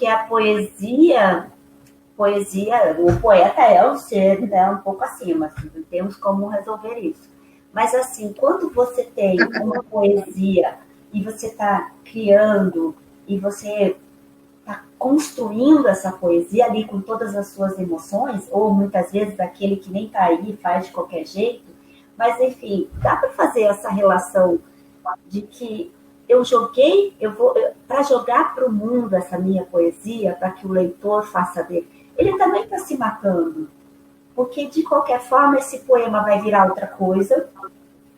a poesia, o poeta é um ser, né, um pouco acima. Assim, temos como resolver isso. Mas assim, quando você tem uma poesia e você está criando e você está construindo essa poesia ali com todas as suas emoções, ou muitas vezes aquele que nem está aí faz de qualquer jeito, mas enfim, dá para fazer essa relação de que eu vou para jogar para o mundo essa minha poesia, para que o leitor faça ver. Ele também está se matando, porque de qualquer forma esse poema vai virar outra coisa,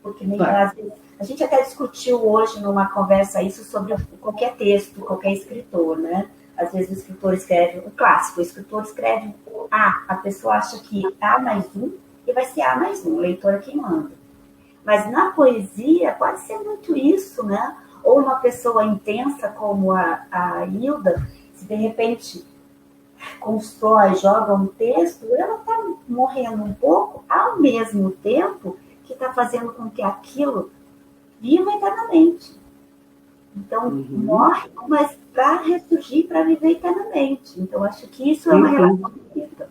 porque nem às vezes, a gente até discutiu hoje numa conversa isso sobre qualquer texto, qualquer escritor, né? Às vezes o escritor escreve o clássico, o escritor escreve a pessoa acha que A mais um e vai ser A mais um, o leitor é quem manda. Mas na poesia pode ser muito isso, né? Ou uma pessoa intensa como a Hilda, se de repente constrói, joga um texto, ela está morrendo um pouco, ao mesmo tempo que está fazendo com que aquilo viva eternamente. Então, morre, mas para ressurgir, para viver eternamente. Então, acho que isso é uma relação bonita.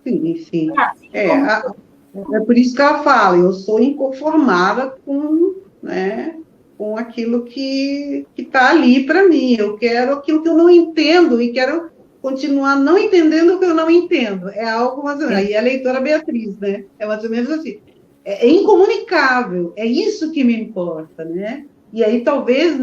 Sim. É por isso que ela fala, eu sou inconformada com aquilo que está ali para mim. Eu quero aquilo que eu não entendo e quero continuar não entendendo o que eu não entendo. É algo mais ou menos. Aí a leitora Beatriz, né? É mais ou menos assim. É incomunicável, é isso que me importa, né? E aí, talvez,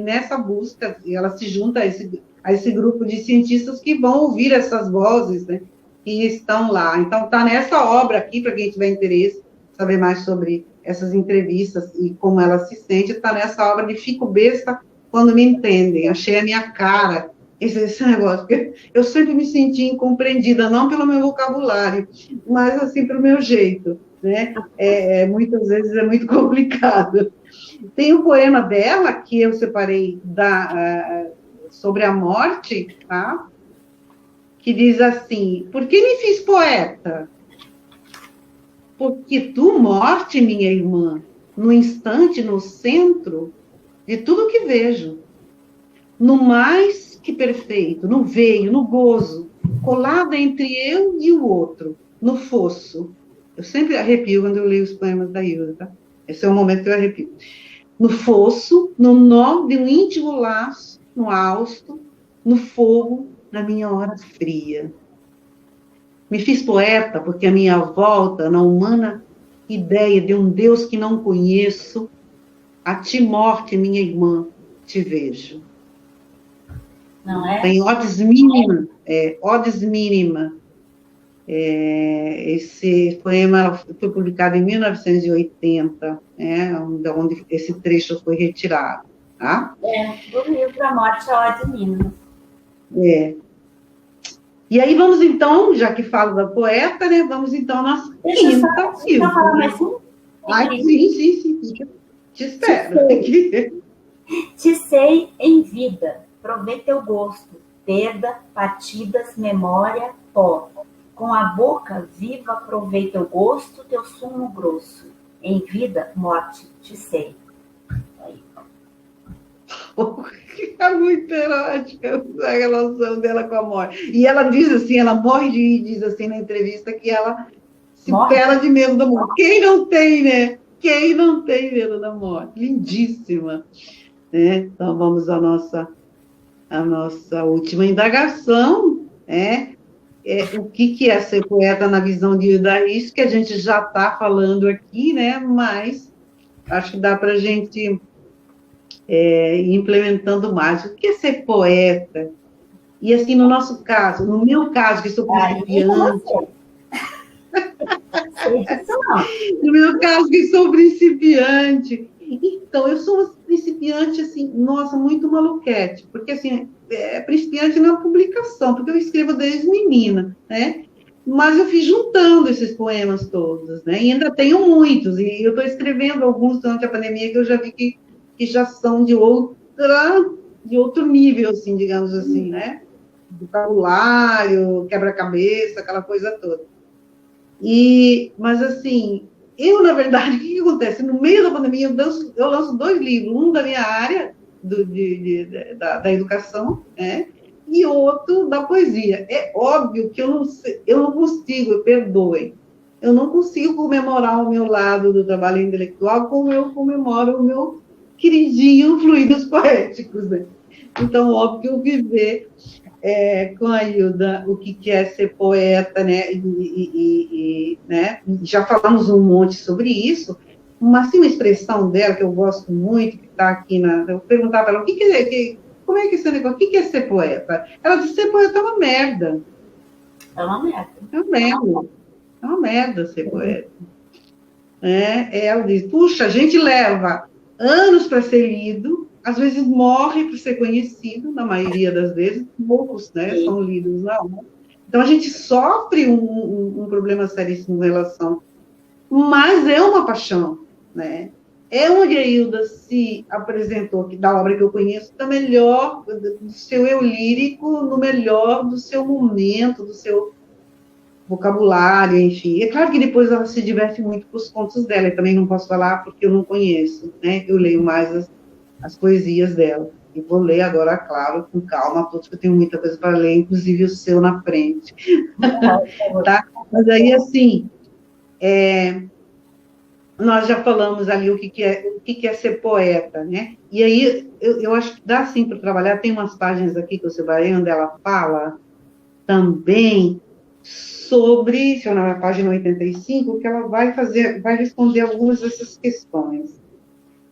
nessa busca, ela se junta a esse grupo de cientistas que vão ouvir essas vozes, né? Que estão lá. Então, está nessa obra aqui, para quem tiver interesse, saber mais sobre essas entrevistas e como ela se sente, está nessa obra de Fico Besta Quando Me Entendem. Achei a minha cara esse negócio, porque eu sempre me senti incompreendida, não pelo meu vocabulário, mas, assim, pelo meu jeito, né? Muitas vezes é muito complicado. Tem um poema dela, que eu separei sobre a morte, tá? Que diz assim: por que me fiz poeta? Porque tu, morte, minha irmã, no instante, no centro de tudo que vejo, no mais que perfeito, no veio, no gozo, colada entre eu e o outro, no fosso. Eu sempre arrepio quando eu leio os poemas da Hilda, tá? Esse é o momento que eu arrepio. No fosso, no nó de um íntimo laço, no hausto, no fogo da minha hora fria. Me fiz poeta porque a minha volta na humana ideia de um Deus que não conheço, a ti, morte, minha irmã, te vejo. Não é? Tem odes mínima, odes mínima. Esse poema foi publicado em 1980, onde esse trecho foi retirado. Tá? Do livro A Morte, a Ode Mínima. E aí vamos então, já que falo da poeta, né, vamos então na quinta filme. Deixa eu falar mais um? Sim. Te espero. Te sei em vida, provei teu gosto, perda, partidas, memória, pó. Com a boca viva provei teu gosto, teu sumo grosso. Em vida, morte, te sei. Aí. É muito erótica a relação dela com a morte. E ela diz assim, ela morre e diz assim na entrevista que ela se pela de medo da morte. Quem não tem, né? Quem não tem medo da morte? Lindíssima. Né? Então, vamos à nossa última indagação, né? O que é ser poeta na visão de Hilda Risch, que a gente já está falando aqui, né? Mas acho que dá para a gente ir implementando mais. O que é ser poeta? E assim, no nosso caso, no meu caso, que sou principiante... No meu caso, que sou principiante... Então, eu sou uma principiante, assim, nossa, muito maluquete, porque, assim, principiante na publicação, porque eu escrevo desde menina, né? Mas eu fui juntando esses poemas todos, né? E ainda tenho muitos, e eu estou escrevendo alguns durante a pandemia que eu já vi que já são de outro nível, assim, digamos assim, né? Vocabulário, quebra-cabeça, aquela coisa toda. Mas, assim... Eu, na verdade, o que acontece? No meio da pandemia, eu lanço 2 livros, um da minha área, da educação, né? E outro da poesia. É óbvio que eu não consigo, perdoem, eu não consigo comemorar o meu lado do trabalho intelectual como eu comemoro o meu queridinho Fluidos Poéticos, né? Então, óbvio, viver com a Hilda o que é ser poeta, né? Né? Já falamos um monte sobre isso, mas assim, uma expressão dela que eu gosto muito, que está aqui eu perguntava para ela, como é que é esse negócio? O que é ser poeta? Ela disse, ser poeta é uma merda. É uma merda. É uma merda. É uma merda ser poeta. Ela diz, puxa, a gente leva anos para ser lido, às vezes morre por ser conhecido, na maioria das vezes, poucos, né, são lidos na hora. Então, a gente sofre um problema seríssimo em relação, mas é uma paixão, né? É onde a Hilda se apresentou, da obra que eu conheço, da melhor, do seu eu lírico, no melhor do seu momento, do seu vocabulário, enfim. É claro que depois ela se diverte muito com os contos dela, eu também não posso falar porque eu não conheço, né? Eu leio mais as poesias dela. E vou ler agora, claro, com calma, todos, que eu tenho muita coisa para ler, inclusive o seu na frente. Tá? Mas aí, assim, nós já falamos ali o que é ser poeta, né? E aí, eu acho que dá sim para trabalhar, tem umas páginas aqui que eu separei, onde ela fala também sobre, se eu na página 85, que ela vai responder algumas dessas questões.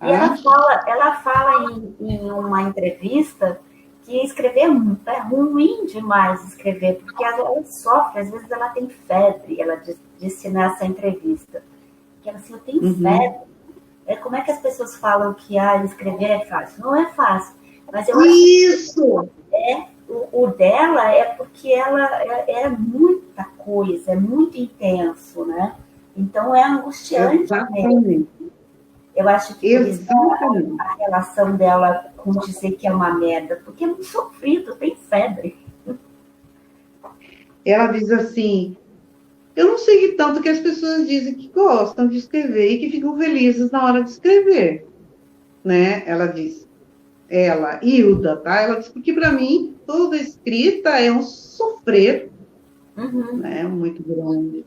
E ela fala em uma entrevista que escrever é ruim demais escrever, porque ela sofre, às vezes ela tem febre, ela disse nessa entrevista. Que ela assim, eu tenho febre. Como é que as pessoas falam que escrever é fácil? Não é fácil. Mas eu acho que o dela é porque ela é muita coisa, é muito intenso, né? Então é angustiante. Exatamente. Eu acho que a relação dela com dizer que é uma merda, porque é muito sofrido, tem febre. Ela diz assim, eu não sei tanto que as pessoas dizem que gostam de escrever e que ficam felizes na hora de escrever, né? Ela diz, Hilda, tá? Ela diz, porque para mim toda escrita é um sofrer, né? Muito grande.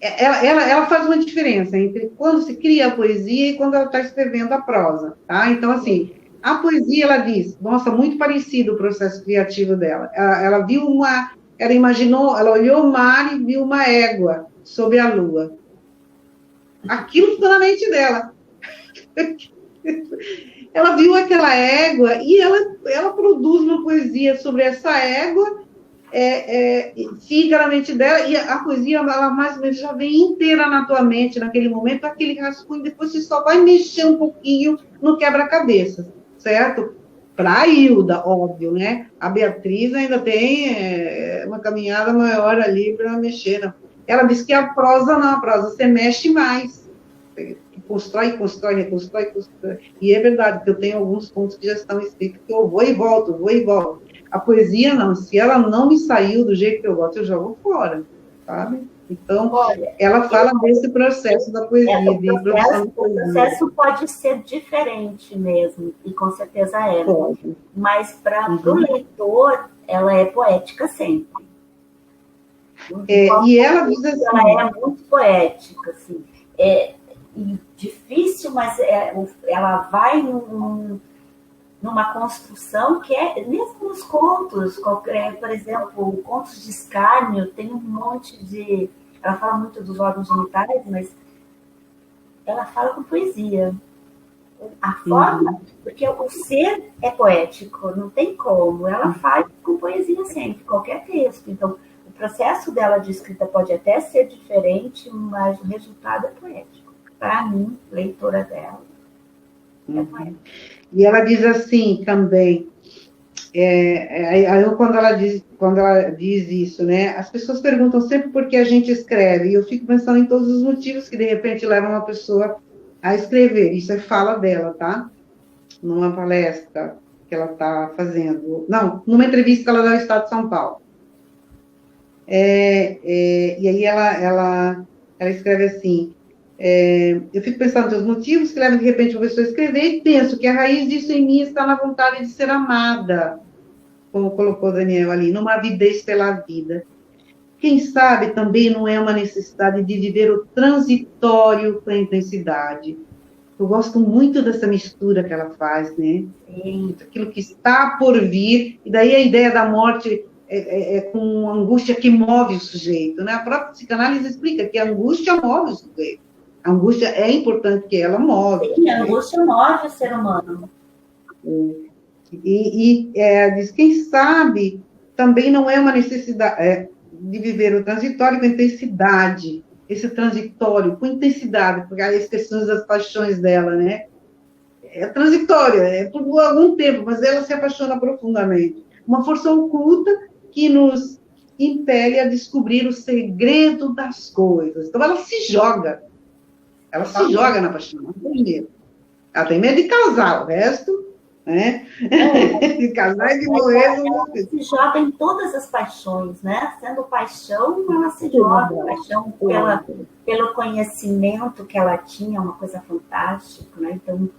Ela faz uma diferença entre quando se cria a poesia e quando ela está escrevendo a prosa, tá? Então, assim, a poesia, ela diz, nossa, muito parecido o processo criativo dela. Ela viu ela imaginou, ela olhou o mar e viu uma égua sob a lua. Aquilo ficou na mente dela. Ela viu aquela égua e ela produz uma poesia sobre essa égua, fica na mente dela, e a poesia, ela mais ou menos já vem inteira na tua mente, naquele momento, aquele rascunho, depois você só vai mexer um pouquinho no quebra-cabeça, certo? Para a Hilda, óbvio, né? A Beatriz ainda tem uma caminhada maior ali para mexer. Não. Ela diz que a prosa não, a prosa você mexe mais. Constrói. E é verdade, que eu tenho alguns pontos que já estão escritos, que eu vou e volto. A poesia não, se ela não me saiu do jeito que eu gosto, eu jogo fora, sabe? Então, Olha, ela fala desse processo da poesia, de produção de o poesia. processo pode ser diferente mesmo, e com certeza é. Pode. Mas para o leitor, ela é poética sempre. E ela diz assim... Ela é muito poética, assim. É difícil, mas ela vai numa construção que é, mesmo nos contos, por exemplo, contos de escárnio, tem um monte de... Ela fala muito dos órgãos genitais, mas ela fala com poesia. A forma, porque o ser é poético, não tem como. Ela faz com poesia sempre, qualquer texto. Então, o processo dela de escrita pode até ser diferente, mas o resultado é poético. Para mim, leitora dela, é poético. E ela diz assim também, quando ela diz isso, né? As pessoas perguntam sempre por que a gente escreve, e eu fico pensando em todos os motivos que, de repente, levam uma pessoa a escrever. Isso é fala dela, tá? Numa palestra que ela está fazendo. Não, numa entrevista que ela dá ao Estado de São Paulo. E aí ela escreve assim, eu fico pensando nos motivos que levam, de repente, uma pessoa a escrever, e penso que a raiz disso em mim está na vontade de ser amada, como colocou Daniel ali, numa avidez pela vida. Quem sabe também não é uma necessidade de viver o transitório com a intensidade. Eu gosto muito dessa mistura que ela faz, né? Aquilo que está por vir, e daí a ideia da morte é com angústia que move o sujeito, né? A própria psicanálise explica que a angústia move o sujeito. A angústia é importante que ela move. Sim, a angústia move o ser humano. Diz, quem sabe também não é uma necessidade de viver o transitório com intensidade, esse transitório com intensidade, porque as questões das paixões dela, né? É transitória, é por algum tempo, mas ela se apaixona profundamente. Uma força oculta que nos impele a descobrir o segredo das coisas. Então, ela se joga na paixão, não tem medo. Ela tem medo de casar, o resto, né? De casar e de morrer. Ela se joga em todas as paixões, né? Sendo paixão, ela se joga. Paixão pelo conhecimento que ela tinha, uma coisa fantástica, né? Então,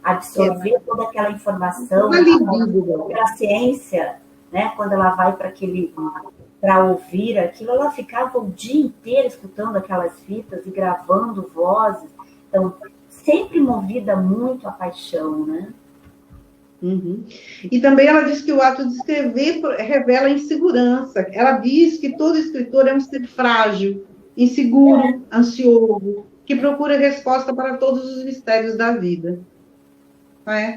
absorver toda aquela informação, pela ciência, né? Quando ela vai para ouvir aquilo, ela ficava o dia inteiro escutando aquelas fitas e gravando vozes. Então, sempre movida muito a paixão, né? Uhum. E também ela diz que o ato de escrever revela insegurança. Ela diz que todo escritor é um ser frágil, inseguro, ansioso, que procura resposta para todos os mistérios da vida.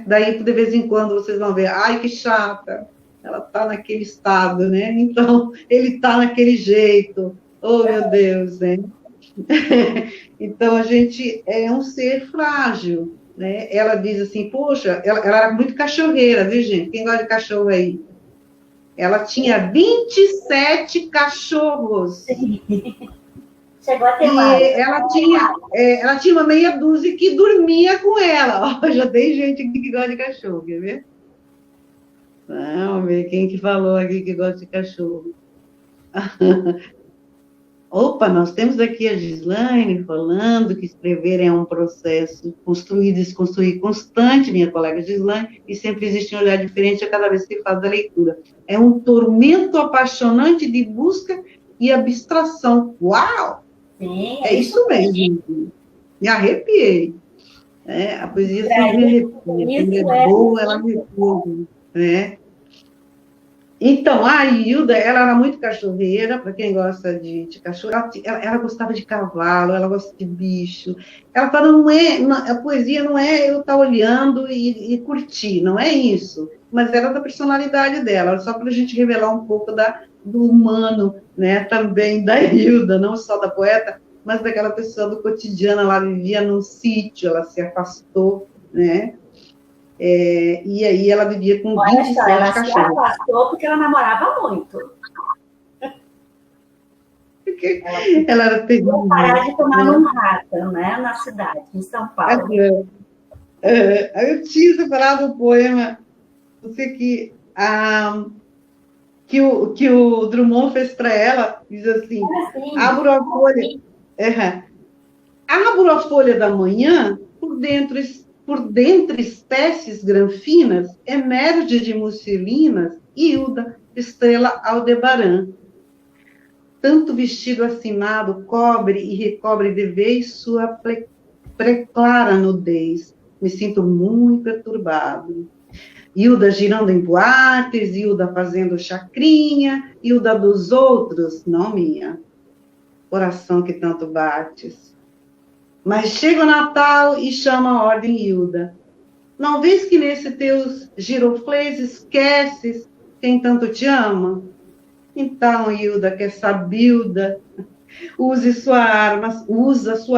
Daí, de vez em quando, vocês vão ver, ai, que chata, ela está naquele estado, né? Então, ele está naquele jeito, oh, meu Deus, né? Então, a gente é um ser frágil, né? Ela diz assim, poxa, ela era muito cachorreira, viu, gente? Quem gosta de cachorro aí? Ela tinha 27 cachorros. Chegou a ter mais. Ela tinha uma meia dúzia que dormia com ela. Ó, já tem gente aqui que gosta de cachorro, quer ver? Vamos ver quem que falou aqui que gosta de cachorro. Opa, nós temos aqui a Gislaine falando que escrever é um processo construir e desconstruir constante, minha colega Gislaine, e sempre existe um olhar diferente a cada vez que faz a leitura. É um tormento apaixonante de busca e abstração. Uau! Sim, é isso mesmo. Me arrepiei. A poesia sempre me arrepia. Quando é boa, ela me arrepia. Né? Então, a Hilda, ela era muito cachorreira, para quem gosta de cachorro, ela gostava de cavalo, ela gosta de bicho. Ela fala, a poesia não é eu estar olhando e curtir, não é isso. Mas era da personalidade dela, só para a gente revelar um pouco do humano, né, também da Hilda, não só da poeta, mas daquela pessoa do cotidiano. Ela vivia num sítio, ela se afastou, né? E aí ela vivia com 27 cachorros. Ela se afastou porque ela namorava muito. Ela era terrível. Vou parar de tomar Manhattan, né, na cidade, em São Paulo. Eu tinha separado o poema, você que que o Drummond fez para ela, diz assim, abro a folha, abro a folha da manhã, por dentre espécies granfinas, emerge de musselinas, Hilda Estrela Aldebaran. Tanto vestido assinado cobre e recobre de vez sua preclara nudez. Me sinto muito perturbado. Hilda girando em boates, Hilda fazendo chacrinha, Hilda dos outros, não minha. Coração que tanto bates. Mas chega o Natal e chama a ordem Hilda. Não vês que nesse teus giroflês esqueces quem tanto te ama? Então, Hilda, que essa bilda, usa sua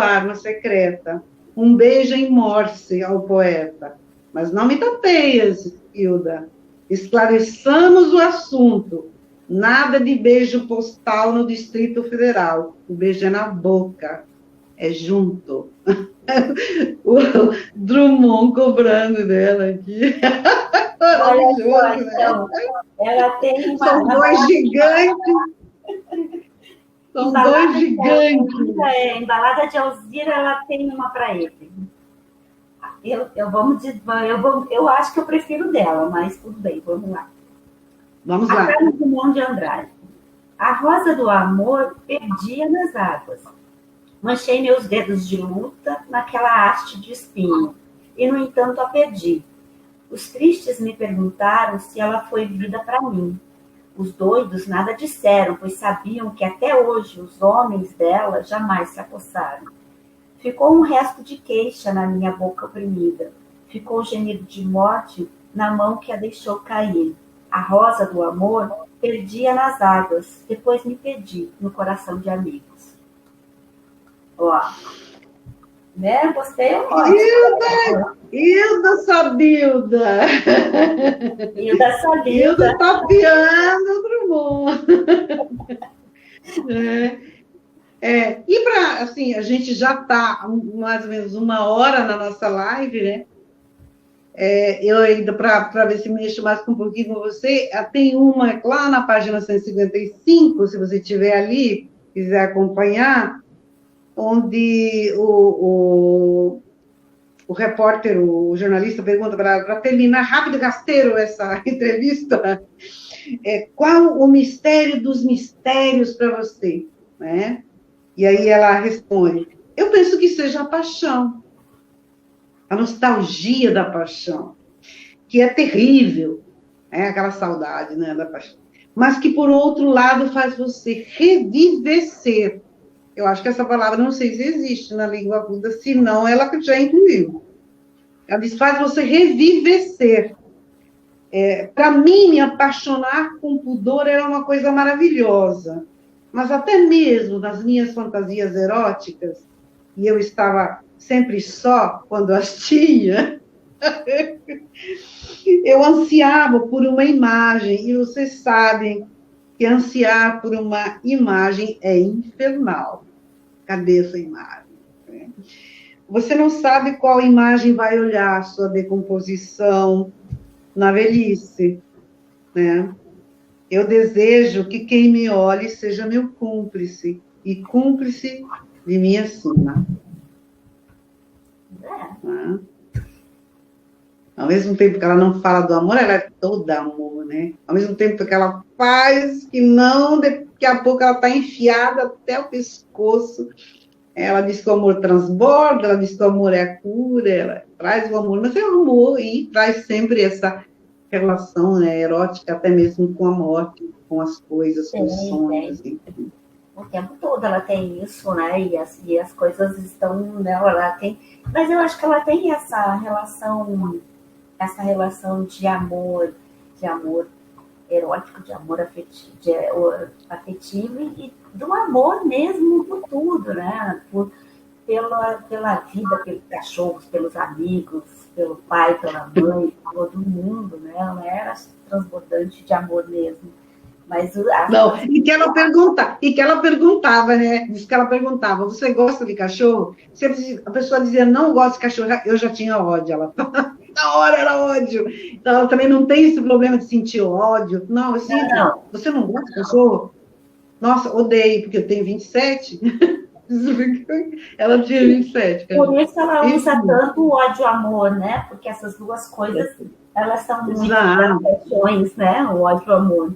arma secreta. Um beijo em Morse ao poeta. Mas não me tapeias, Hilda. Esclareçamos o assunto. Nada de beijo postal no Distrito Federal. O beijo é na boca. É junto. O Drummond cobrando dela aqui. Olha só, então, ela tem uma... São dois gigantes. São dois gigantes. Embalada de Alzira, ela tem uma para ele. Eu acho que eu prefiro dela, mas tudo bem, vamos lá. Vamos lá. Carlos Drummond de Andrade. A rosa do amor perdia nas águas. Manchei meus dedos de luta naquela haste de espinho, e, no entanto, a perdi. Os tristes me perguntaram se ela foi vida para mim. Os doidos nada disseram, pois sabiam que até hoje os homens dela jamais se apossaram. Ficou um resto de queixa na minha boca oprimida. Ficou o gemido de morte na mão que a deixou cair. A rosa do amor perdia nas águas, depois me perdi no coração de amigos. Ó, né? Gostei, Hilda Sabilda. Hilda Sabilda. Hilda tapeando o Drummond. E para, assim, a gente já está mais ou menos 1 hora na nossa live, né? Eu ainda, para ver se mexo mais um pouquinho com você, tem uma lá na página 155, se você estiver ali, quiser acompanhar, onde o repórter, o jornalista, pergunta para terminar rápido e rasteiro essa entrevista, qual o mistério dos mistérios para você? Né? E aí ela responde, eu penso que seja a paixão, a nostalgia da paixão, que é terrível, aquela saudade, né, da paixão, mas que, por outro lado, faz você revivecer. Eu acho que essa palavra, não sei se existe na língua aguda, senão ela já incluiu. Ela diz, faz você revivecer. Para mim, me apaixonar com pudor era uma coisa maravilhosa. Mas até mesmo nas minhas fantasias eróticas, e eu estava sempre só quando as tinha, eu ansiava por uma imagem, e vocês sabem que ansiar por uma imagem é infernal. Cadê essa imagem? Você não sabe qual imagem vai olhar sua decomposição na velhice, né? Eu desejo que quem me olhe seja meu cúmplice, e cúmplice de minha sina. Né? Ao mesmo tempo que ela não fala do amor, ela é toda amor, né? Ao mesmo tempo que ela faz que não, daqui a pouco ela está enfiada até o pescoço. Ela diz que o amor transborda, ela diz que o amor é a cura, ela traz o amor, mas é o amor e traz sempre essa relação, né, erótica, até mesmo com a morte, com as coisas, com os sonhos. Enfim. O tempo todo ela tem isso, né? E as coisas estão, né? Ela tem, mas eu acho que ela tem essa relação de amor erótico, de amor afetivo e do amor mesmo por tudo, né? Pela vida, pelos cachorros, pelos amigos, pelo pai, pela mãe, por todo mundo, né? Ela era transbordante de amor mesmo. Mas não, e que ela perguntava, né? Diz que ela perguntava, você gosta de cachorro? A pessoa dizia, não gosto de cachorro, eu já tinha ódio. Ela Na hora era ódio. Então, ela também não tem esse problema de sentir ódio. Não, eu sinto. Não. Você não gosta de cachorro? Nossa, odeio, porque eu tenho 27. Ela tinha 27. Por isso ela usa Isso. tanto o ódio-amor, né? Porque essas duas coisas, elas são muito Exato. questões, né? O ódio-amor.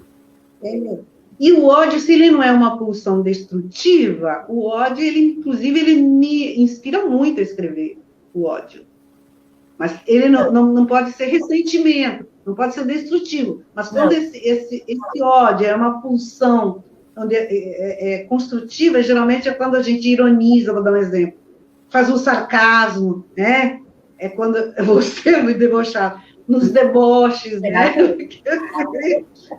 E o ódio, se ele não é uma pulsão destrutiva, o ódio, ele, inclusive, ele me inspira muito a escrever o ódio. Mas ele não pode ser ressentimento, não pode ser destrutivo. Mas quando esse ódio é uma pulsão onde é construtiva, geralmente é quando a gente ironiza, vou dar um exemplo, faz um sarcasmo, né? É quando você é muito debochado, nos deboches, né?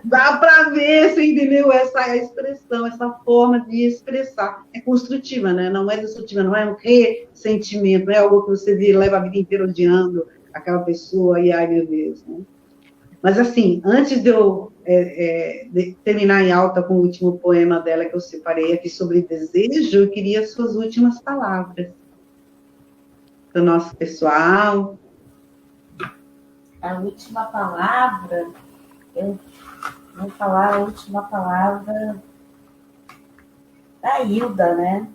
Dá para ver, você entendeu? Essa expressão, essa forma de expressar. É construtiva, né? Não é destrutiva, não é um ressentimento, não é algo que você leva a vida inteira odiando aquela pessoa e, ai, meu Deus, né? Mas, assim, antes de eu de terminar em alta com o último poema dela que eu separei aqui sobre desejo, eu queria as suas últimas palavras do nosso pessoal. A última palavra, eu vou falar a última palavra da Hilda, né?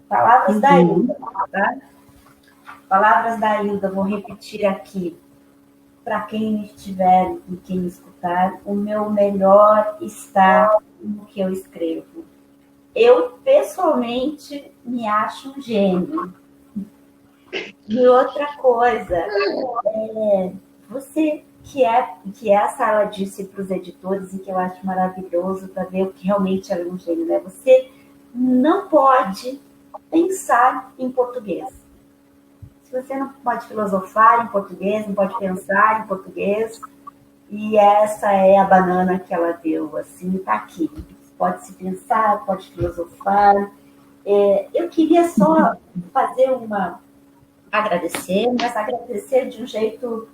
Palavras da Hilda, tá? Palavras da Hilda, vou repetir aqui. Para quem estiver e quem escutar, o meu melhor está no que eu escrevo. Eu, pessoalmente, me acho um gênio. E outra coisa, você que essa ela disse para os editores e que eu acho maravilhoso para ver o que realmente é um gênio, né? Você não pode pensar em português. Se você não pode filosofar em português, não pode pensar em português, e essa é a banana que ela deu, assim, está aqui. Pode se pensar, pode filosofar. Eu queria só fazer agradecer, mas agradecer de um jeito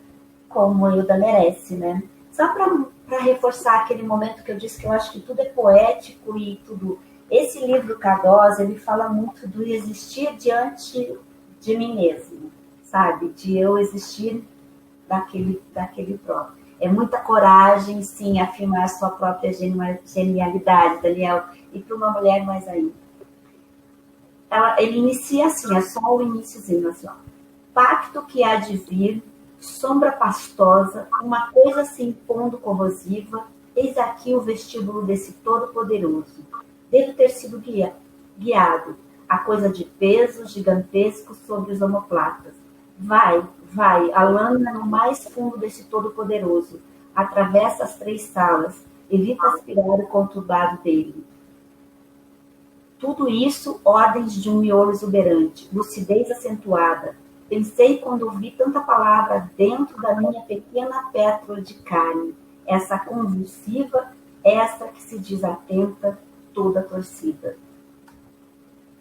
como a Hilda merece, né? Só para reforçar aquele momento que eu disse que eu acho que tudo é poético e tudo. Esse livro K2, ele fala muito do existir diante de mim mesmo, sabe? De eu existir daquele próprio. É muita coragem, sim, afirmar a sua própria genialidade, Daniel, e para uma mulher mais ainda. Ele inicia assim, é só o iniciozinho, assim, ó. Pacto que há de vir, sombra pastosa, uma coisa se impondo corrosiva, eis aqui o vestíbulo desse todo-poderoso. Devo ter sido guiado, a coisa de peso gigantesco sobre os omoplatas. Vai, a lâmina no mais fundo desse todo-poderoso, atravessa as 3 salas, evita aspirar o conturbado dele. Tudo isso, ordens de um miolo exuberante, lucidez acentuada. Pensei quando ouvi tanta palavra dentro da minha pequena pétala de carne, essa convulsiva, essa que se diz atenta, toda torcida.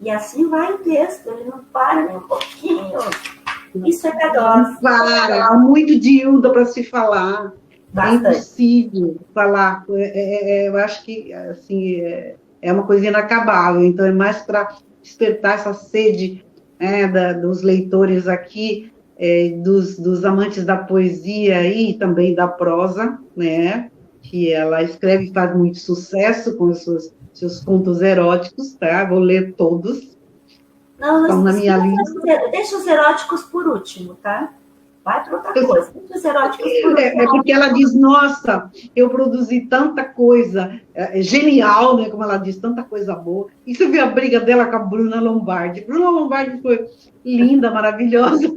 E assim vai o texto, ele não para nem um pouquinho. Isso é K2. Há muito de Hilda para se falar. Bastante. É impossível falar. Eu acho que assim, é uma coisa inacabável. Então, é mais para despertar essa sede dos leitores aqui, dos amantes da poesia e também da prosa, né? Que ela escreve e faz muito sucesso com os seus contos eróticos, tá? Vou ler todos. Não, estão na minha lista. Deixa os eróticos por último, tá? Vai para outra coisa. Deixa os eróticos por último. É porque ela diz, nossa, eu produzi tanta coisa genial, né? Como ela diz, tanta coisa boa. E você viu a briga dela com a Bruna Lombardi. Bruna Lombardi foi linda, maravilhosa.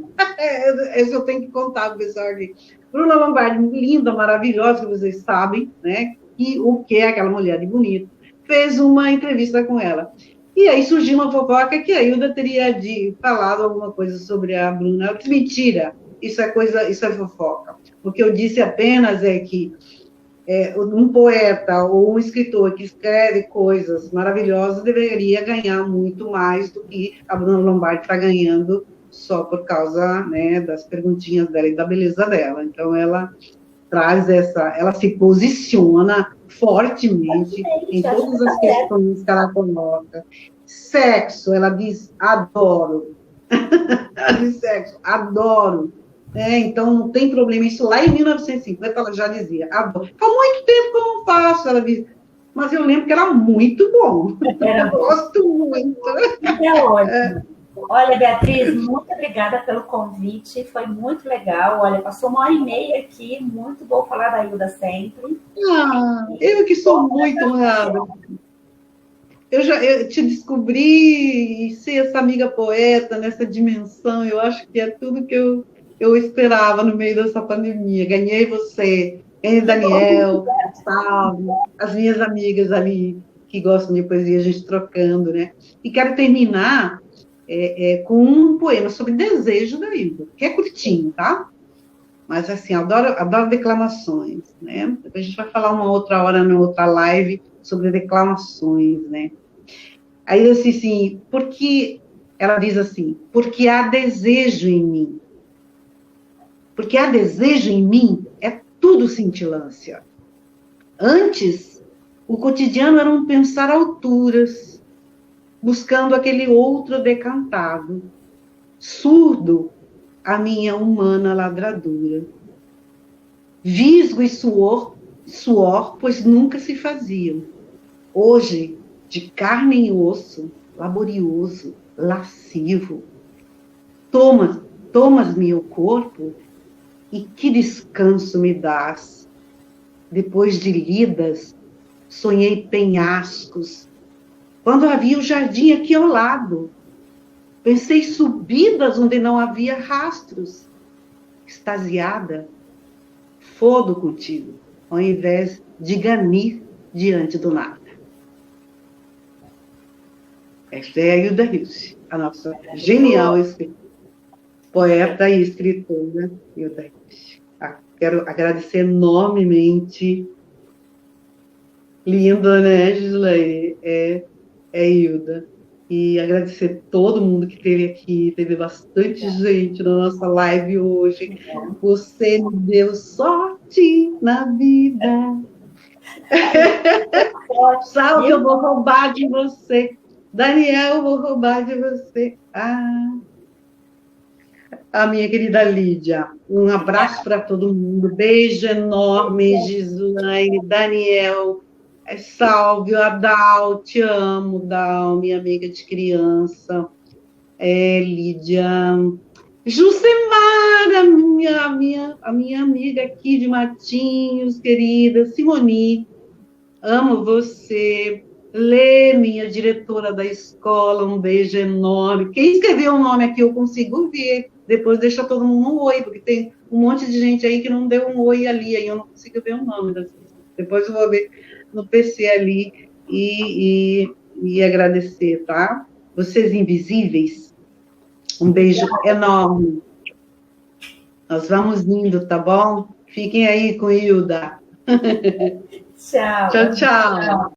Esse eu tenho que contar para o pessoal aqui. Bruna Lombardi, linda, maravilhosa, que vocês sabem, né? E o que é aquela mulher de bonito. Fez uma entrevista com ela. E aí surgiu uma fofoca que a Hilda teria falado alguma coisa sobre a Bruna. Eu disse, mentira, isso é fofoca. O que eu disse apenas é que um poeta ou um escritor que escreve coisas maravilhosas deveria ganhar muito mais do que a Bruna Lombardi está ganhando só por causa, né, das perguntinhas dela e da beleza dela. Então, ela traz ela se posiciona fortemente em todas as questões que ela coloca. Sexo, ela diz, adoro. Ela diz sexo, adoro. né? Então não tem problema. Isso lá em 1950 ela já dizia, adoro. Há muito tempo que eu não faço, ela dizia, mas eu lembro que era muito bom. Era Eu bom. gosto muito. É ótimo. Olha, Beatriz, muito obrigada pelo convite, foi muito legal. Olha, passou 1h30 aqui, muito bom falar da Hilda sempre. Eu que sou muito honrada. Eu te descobri e ser essa amiga poeta nessa dimensão, eu acho que é tudo que eu esperava no meio dessa pandemia. Ganhei você, ganhei Daniel, Gustavo, as minhas amigas ali que gostam de poesia, a gente trocando, né? E quero terminar com um poema sobre desejo da Hilda, que é curtinho, tá? Mas, assim, adoro declamações, né? A gente vai falar uma outra hora, numa outra live, sobre declamações, né? Aí, assim, porque ela diz assim, porque há desejo em mim. Porque há desejo em mim é tudo cintilância. Antes, o cotidiano era um pensar alturas, buscando aquele outro decantado, surdo a minha humana ladradura. Visgo e suor, pois nunca se faziam. Hoje, de carne e osso, laborioso, lascivo. Tomas-me o corpo e que descanso me dás. Depois de lidas, sonhei penhascos. Quando havia o jardim aqui ao lado, pensei subidas onde não havia rastros. Extasiada, fodo contigo, ao invés de ganir diante do nada. Esta é a Hilda Hilst, a nossa genial poeta e escritora Hilda Hilst. Quero agradecer enormemente. Linda, né, Gislaine? É Hilda. E agradecer todo mundo que esteve aqui. Teve bastante gente na nossa live hoje. Você me deu sorte na vida. Salve, eu vou roubar de você. Daniel, eu vou roubar de você. A minha querida Lídia. Um abraço para todo mundo. Beijo enorme, Gislaine, Daniel. Salve, Adal, te amo, Dal, minha amiga de criança. Lídia. Jucemara, a minha amiga aqui de Matinhos, querida. Simoni, amo você. Lê, minha diretora da escola, um beijo enorme. Quem escreveu o nome aqui eu consigo ver. Depois deixa todo mundo um oi, porque tem um monte de gente aí que não deu um oi ali, aí eu não consigo ver o nome das pessoas. Depois eu vou ver no PC ali e agradecer, tá? Vocês invisíveis, um beijo enorme. Nós vamos indo, tá bom? Fiquem aí com Hilda. Tchau. Tchau, tchau.